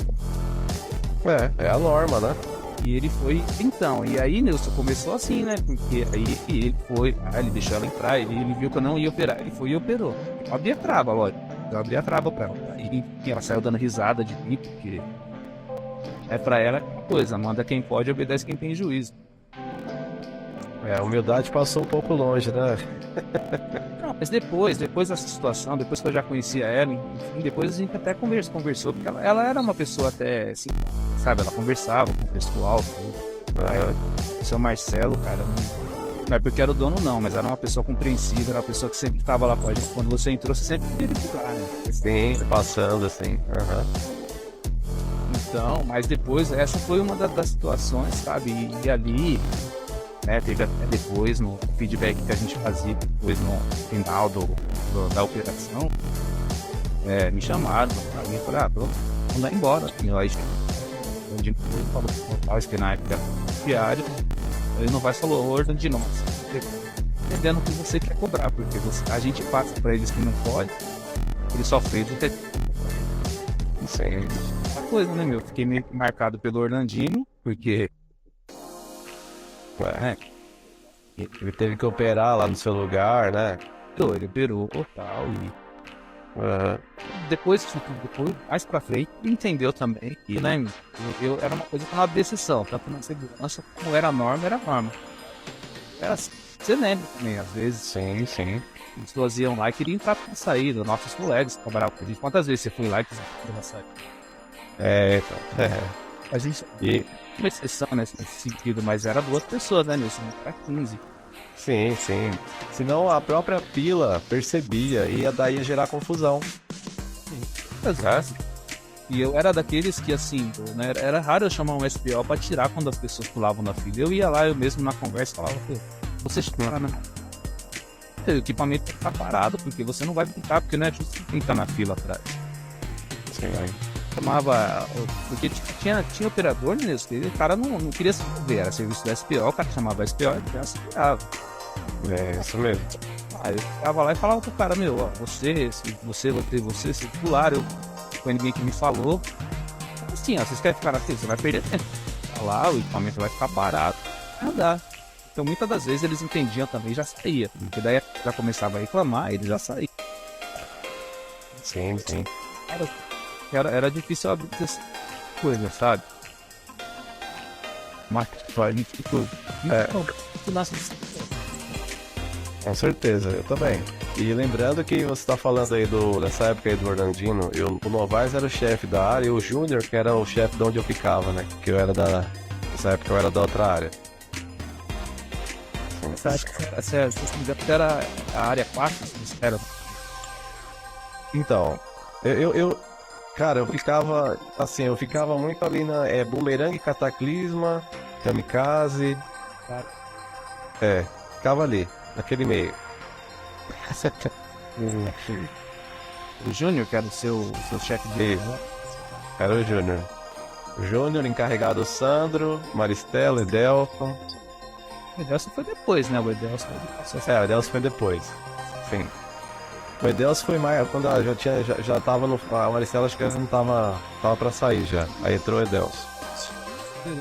É a norma, né? E ele foi, então, e aí, Nilson, começou assim, né? Porque aí ele foi, ele deixou ela entrar, ele viu que eu não ia operar, ele foi e operou. Eu abri a trava, lógico. Eu abri a trava pra ela. E ela saiu dando risada de mim, porque é pra ela coisa, manda quem pode, obedece quem tem juízo. A humildade passou um pouco longe, né? Não, mas depois dessa situação, depois que eu já conhecia ela, enfim, depois a gente até conversou, porque ela era uma pessoa até, assim, sabe, ela conversava com o pessoal, o seu Marcelo, cara, não é porque era o dono não, mas era uma pessoa compreensiva, era uma pessoa que sempre estava lá com a gente, quando você entrou, você sempre teve que ficar, né? Sim, passando assim, Então, mas depois, essa foi uma das situações, sabe, e ali... teve até depois no feedback que a gente fazia depois no final da operação, me chamaram pra mim e falaram, vamos lá embora. E aí o Orlandino falou que na época era diário, ele não vai falar, Orlandino, mas entendendo que você quer cobrar, porque a gente passa pra eles que não pode, ele só fez o que sim. Essa coisa, né, meu? Fiquei meio que marcado pelo Orlandino, porque ele teve que operar lá no seu lugar, né? ele operou tal e depois, mais pra frente, ele entendeu também que, né, eu era uma coisa que era uma decisão, tanto na segurança como era norma. Era assim, você lembra também, às vezes. Sim. As pessoas iam lá e queriam entrar pra saída, nossos colegas trabalhavam com a gente. Quantas vezes você foi lá e quis entrar pra saída? A gente uma exceção nesse sentido, mas era 2 pessoas, né, Nilson? Era 15. Sim. Senão a própria pila percebia e daí ia gerar confusão. Exato. E eu era daqueles que, assim, né, era raro eu chamar um SPO pra tirar quando as pessoas pulavam na fila. Eu ia lá, eu mesmo na conversa, falava, você está na... O equipamento tá parado, porque você não vai brincar, porque não é justo quem tá na fila atrás. Sim. Chamava, porque tinha operador nisso, o cara não queria se envolver, era serviço da SPO, o cara chamava SPO e já se virava. É isso mesmo. Aí eu ficava lá e falava pro cara, meu, ó, você circular, foi ninguém que me falou. Assim, ó, vocês querem ficar na fila, você vai perder tempo. Tá lá, o equipamento vai ficar parado. Não dá. Então muitas das vezes eles entendiam também e já saía, porque daí já começava a reclamar, eles já saíam. Sim. Era difícil abrir essa coisa, sabe? Mas a gente ficou. Com certeza, eu também. E lembrando que você está falando aí dessa época aí do Orlandino, o Novaes era o chefe da área e o Júnior que era o chefe de onde eu ficava, né? Que eu era nessa época eu era da outra área. Você acha que era a área 4? Era... Então, cara, eu ficava muito ali na Bumerangue, Cataclisma, Kamikaze. Ficava ali, naquele meio. O Júnior, que era o seu chefe de... Era o Júnior. O Júnior, encarregado Sandro, Maristela, Edelson. O Edelson foi depois, né? O Edelson foi depois. Sim. O Edelson foi mais quando já tava no. A Maristela acho que ela não tava pra sair já. Aí entrou o Edelson.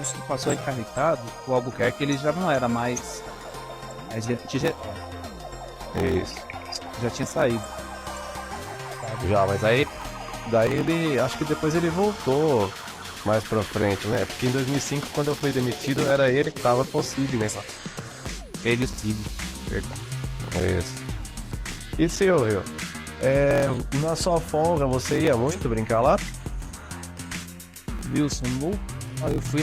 Isso passou encarregado, o Albuquerque ele já não era mais gerente geral, Isso. já tinha saído. Já, mas aí, daí ele, acho que depois ele voltou mais pra frente, né? Porque em 2005, quando eu fui demitido, era ele que tava com o Sidney, né? Ele sim, verdade. Isso. E Silvio, na sua folga, você ia muito brincar lá? Wilson, eu fui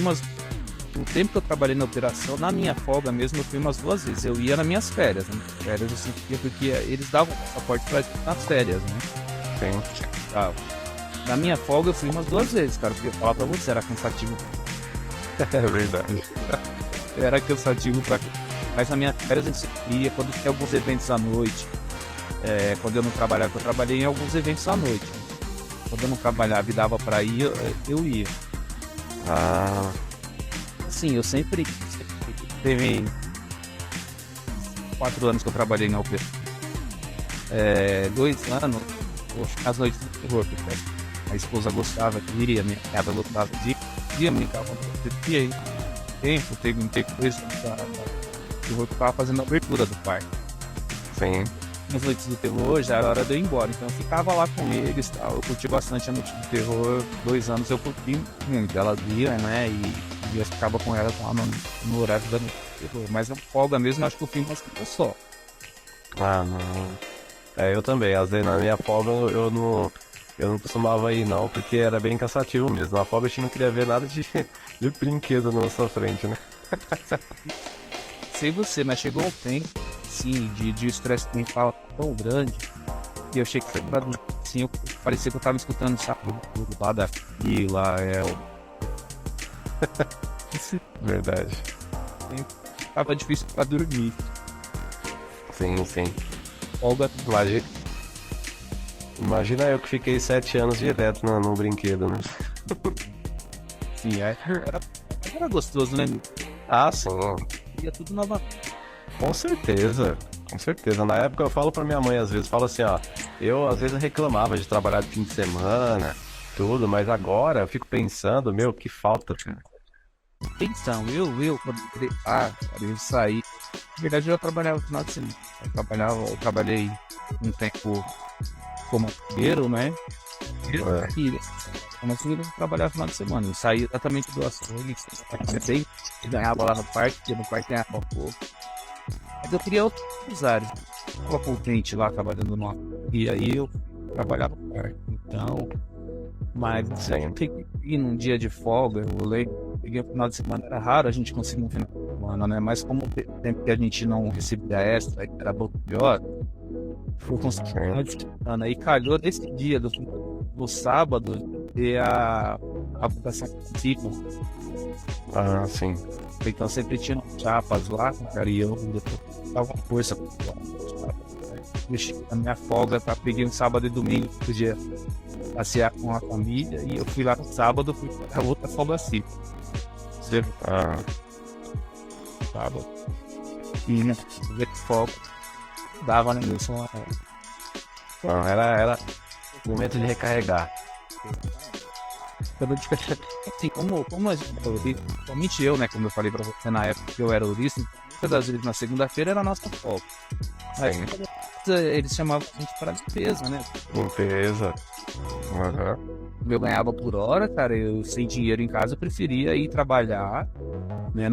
o tempo que eu trabalhei na operação, na minha folga mesmo, eu fui umas 2 vezes. Eu ia nas minhas férias, né? Férias eu sempre ia porque eles davam passaporte pra nas férias, né? Sim. Na minha folga eu fui umas 2 vezes, cara, porque eu falar pra você, era cansativo. É verdade. Era cansativo pra... Mas na minha férias eu sempre ia, quando tinha alguns eventos à noite. Quando eu não trabalhava, eu trabalhei em alguns eventos à noite. Quando eu não trabalhava e dava pra ir, eu ia. Ah, Sim, eu sempre teve 4 anos que eu trabalhei na UP. 2 anos, as noites do terror, porque a esposa gostava, queria, minha casa gostava de me carro, e tempo, teve coisa eu tava fazendo a abertura do parque. sim. Nas noites do terror já era hora de eu ir embora, então eu ficava lá com eles, tal. Eu curti bastante a noite do terror, 2 anos eu curti muito, elas iam, né, e eu ficava com elas lá no horário da noite do terror, mas a folga mesmo, acho que eu fui umas 5 só. Ah, não. Eu também, às vezes na minha folga eu não costumava ir não, porque era bem cansativo mesmo. Na folga a gente não queria ver nada de brinquedo na nossa frente, né? Sei você, mas chegou um tempo, sim, de estresse mental tão grande, e eu cheguei pra assim, parecia que eu tava escutando, sabe, lá da fila, Verdade. tava difícil pra dormir. Sim, sim. Folga, Imagina eu que fiquei 7 anos direto no brinquedo, né? sim, era gostoso, né? Ah, sim. Ia tudo nova. Com certeza. Com certeza. Na época eu falo pra minha mãe, às vezes, falo assim, ó, eu às vezes reclamava de trabalhar de fim de semana, tudo, mas agora eu fico pensando, meu, que falta, cara. Então, quando eu saí. Na verdade, eu já trabalhava no final de semana. Eu trabalhei um tempo como arqueiro, né? E como assim, eu trabalhava no final de semana. Eu saí exatamente do açougue, comecei e ganhava lá no parque, porque no parque ganhava pouco. Mas eu queria outros áreas. Eu estava contente lá trabalhando no e aí eu trabalhava no parque. Então, mas Sim. ir num dia de folga, eu peguei o final de semana, era raro a gente conseguir um final de semana, né? Mas como o tempo que a gente não recebia extra, era pouco pior, foi conseguir um final de semana. E calhou nesse dia do sábado ter a votação participa. Ah, sim. Então sempre tinha chapas lá, cara, e eu dava força na minha folga, peguei um sábado e domingo, podia passear com a família, e eu fui lá no sábado, fui para outra folga assim. Ah, Sábado. E né, folga dava, né, Wilson? não, era momento de recarregar. Assim, como a gente, principalmente eu, né, como eu falei pra você na época que eu era autista, muitas das vezes na segunda-feira era a nossa folga. Aí, eles chamavam a gente para limpeza, né? Limpeza. Eu ganhava por hora, cara, eu sem dinheiro em casa, eu preferia ir trabalhar, né,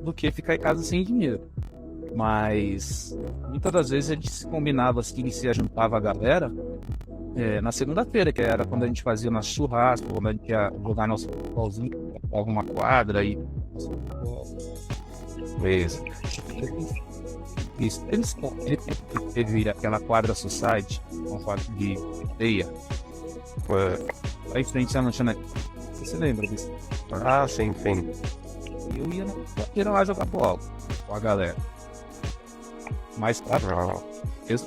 do que ficar em casa sem dinheiro. Mas muitas das vezes a gente se combinava assim, se juntava a galera na segunda-feira, que era quando a gente fazia nosso churrasco, quando a gente ia jogar nosso futebolzinho, pegava uma quadra e. Isso. Ele teve aquela quadra society, uma quadra de areia. Aí frente à lanchonete. Você lembra disso? Ah, sim, sim. E eu ia na quarta-feira lá jogar bola com a galera. Mais claro, eu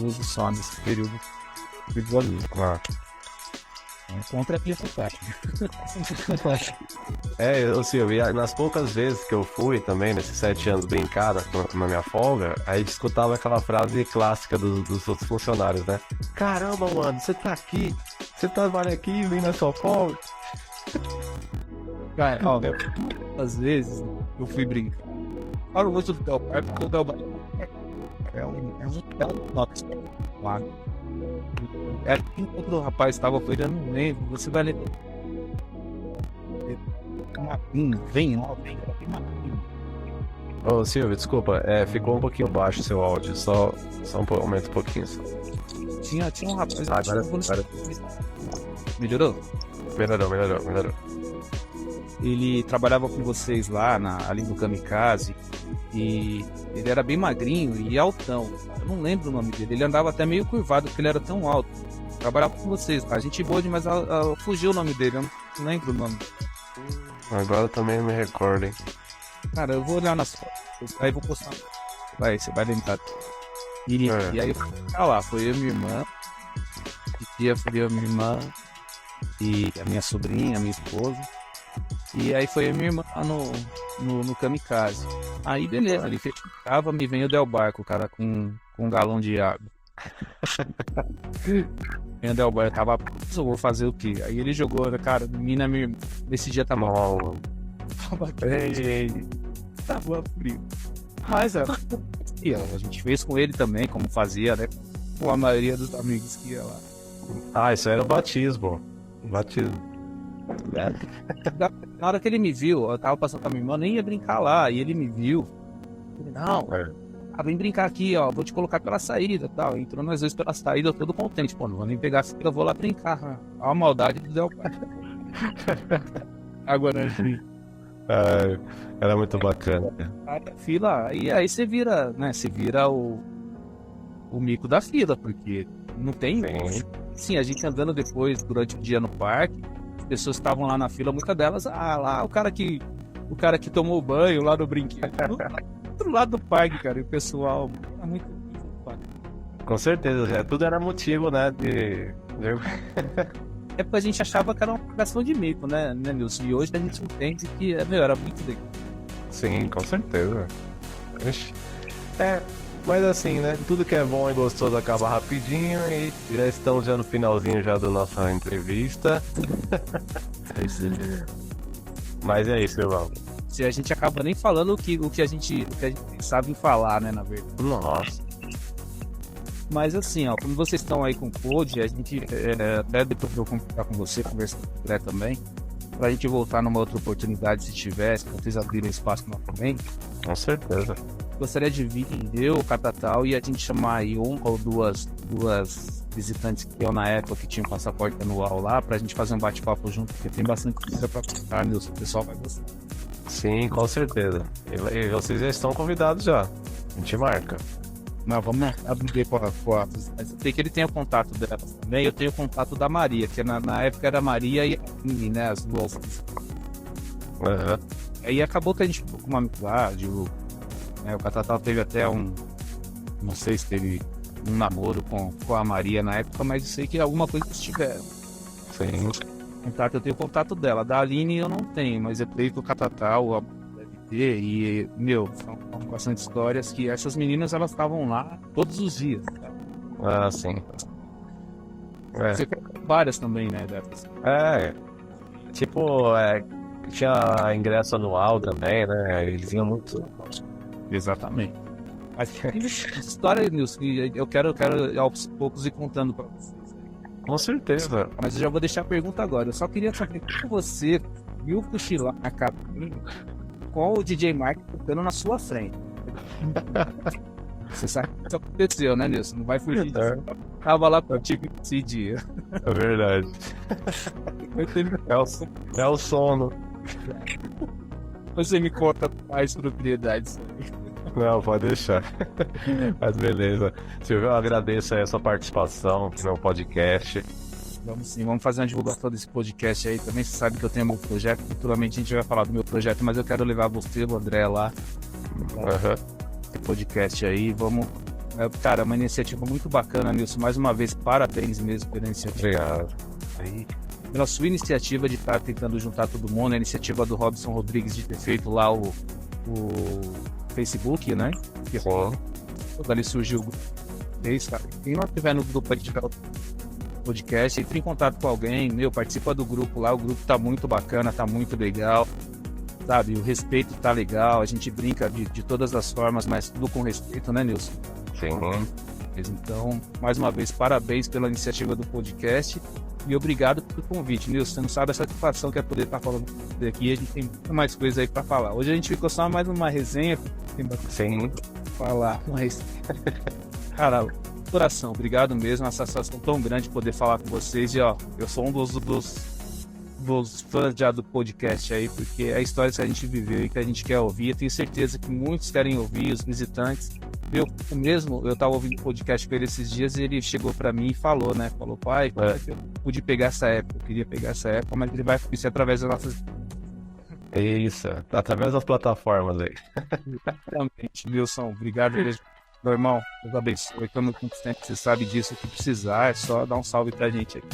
uso só nesse período visualizo. Contra a minha tática. Silvio, nas poucas vezes que eu fui também, nesses 7 anos brincar na minha folga, aí a gente escutava aquela frase clássica dos outros funcionários, né? Caramba, mano, você tá aqui, você trabalha aqui e vem na sua folga. Cara, ó, às vezes eu fui brincar. Fala o rosto do Del Bar, porque o Del Bar é um Knox lá. É quem outro rapaz estava foi, eu não lembro. Você vai ler. Vem. Ô, Silvio, desculpa, ficou um pouquinho baixo o seu áudio, só aumenta um pouquinho. Tinha um rapaz. Agora. Melhorou? Melhorou. Ele trabalhava com vocês lá ali no Kamikaze e ele era bem magrinho e altão. Eu não lembro o nome dele. Ele andava até meio curvado porque ele era tão alto. Trabalhava com vocês, a gente boa demais, fugiu o nome dele, eu não lembro o nome. Agora também me recordo, hein? Cara, eu vou olhar nas fotos, aí vou postar. Você vai lembrar. E aí eu fui lá, foi eu e minha irmã. Foi eu e minha irmã e a minha sobrinha, a minha esposa. E aí foi eu e minha irmã lá no Kamikaze. Aí beleza, ele fechava, me vem o Del Barco, cara, com um galão de água. O Del Barco tava, eu vou fazer o quê? Aí ele jogou, cara, minha irmã, nesse dia tava mal. Tava frio. Mas a gente fez com ele também, como fazia, né? Com a maioria dos amigos que ia lá. Ah, isso era o batismo. Na hora que ele me viu, eu tava passando com a minha irmã, nem ia brincar lá, e ele me viu. Ele, não, vem brincar aqui, ó, vou te colocar pela saída e tal. Entrou nós dois pela saída, eu todo contente. Pô, não vou nem pegar a fila, eu vou lá brincar. Olha a maldade do Del Pai. Agora, era muito bacana. Fila, e aí você vira, né? Você vira o mico da fila, porque não tem. Sim, a gente andando depois, durante o dia no parque, as pessoas que estavam lá na fila, muitas delas, lá o cara que tomou banho lá no brinquedo, do outro lado do parque, cara, e o pessoal é muito. Com certeza, tudo era motivo, né, É porque a gente achava que era uma questão de mico, né, Nilson? E hoje a gente entende que, era muito legal. Sim, com certeza. Mas assim, né, tudo que é bom e gostoso acaba rapidinho e já estamos no finalzinho já da nossa entrevista. Mas é isso, Silvão. Se a gente acaba nem falando o que a gente sabe falar, né, na verdade. Nossa. Mas assim, ó, como vocês estão aí com o Code, a gente, até depois eu vou conversar com você, conversar com o André também, pra gente voltar numa outra oportunidade, se tivesse, pra vocês abrirem espaço novamente. Com certeza. Gostaria de vir, eu, o Catatal, e a gente chamar aí uma ou duas visitantes que eu na época que tinham passaporte anual lá, pra gente fazer um bate-papo junto, porque tem bastante coisa pra contar, Nilson, o pessoal vai gostar. Sim, com certeza. E vocês já estão convidados já. A gente marca. Não, vamos abrir com a mas eu sei que ele tem o contato dela também, eu tenho o contato da Maria, que na época era Maria e a Aline, né, as duas. Aí acabou que a gente ficou com uma amizade, o Catatal teve até não sei se teve um namoro com a Maria na época, mas eu sei que alguma coisa eles tiveram. Sim. Eu tenho o contato dela, da Aline eu não tenho, mas eu tenho o Catatal, e, são bastante histórias que essas meninas, elas estavam lá todos os dias. Ah, sim. Você tem várias também, né, dessas? Tinha ingresso anual também, né, eles iam muito. Exatamente. Mas história, Nilson, eu quero aos poucos ir contando pra vocês. Com certeza. Mas eu já vou deixar a pergunta agora, eu só queria saber como você viu cochilar a cabine com o DJ Mark tocando na sua frente. Você sabe o que aconteceu, né, Nilson? Não vai fugir disso. Tava lá contigo esse dia. É verdade. É o sono. Você me conta mais propriedades. Não, pode deixar. Mas beleza. Silvio, eu agradeço aí a sua participação aqui no podcast. Vamos sim, vamos fazer uma divulgação desse podcast aí. Também você sabe que eu tenho meu projeto. Futuramente a gente vai falar do meu projeto, mas eu quero levar você, o André, lá. Esse podcast aí. Vamos. Cara, é uma iniciativa muito bacana, Nilson. Mais uma vez, parabéns mesmo pela iniciativa. Obrigado. Aí, pela sua iniciativa de estar tentando juntar todo mundo, a iniciativa do Robson Rodrigues de ter feito lá o Facebook, né? Sim. Ali surgiu o grupo. Quem não estiver no grupo, a gente vai podcast, entre em contato com alguém, participa do grupo lá, o grupo tá muito bacana, tá muito legal, sabe? O respeito tá legal, a gente brinca de todas as formas, mas tudo com respeito, né, Nilson? Sim. Então, mais uma vez, parabéns pela iniciativa do podcast e obrigado pelo convite, Nilson. Você não sabe a satisfação que é poder estar falando aqui, a gente tem muito mais coisa aí para falar. Hoje a gente ficou só mais uma resenha, tem bastante falar, mas, cara, coração, obrigado mesmo, uma satisfação tão grande poder falar com vocês. E ó, eu sou um dos fãs já do podcast aí, porque é a história que a gente viveu e que a gente quer ouvir. Eu tenho certeza que muitos querem ouvir, os visitantes. Eu estava ouvindo o podcast com ele esses dias e ele chegou para mim e falou, né? Falou, pai, como é que eu pude pegar essa época? Eu queria pegar essa época, mas ele vai ser através das nossas... Isso, através das plataformas aí. Exatamente, Wilson, obrigado mesmo. Meu irmão, Deus abençoe. Estamos com tempo, você sabe disso. O que precisar, é só dar um salve pra gente aqui.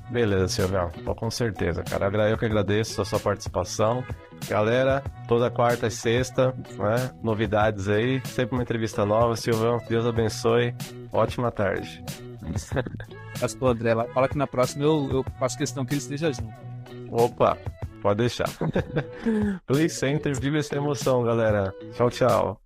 Beleza, Silvão. Com certeza, cara. Eu que agradeço a sua participação. Galera, toda quarta e sexta, né? Novidades aí. Sempre uma entrevista nova. Silvão, Deus abençoe. Ótima tarde. Mas, pô, André, fala que na próxima eu faço questão que ele esteja junto. Opa, pode deixar. Play Center, vive essa emoção, galera. Tchau, tchau.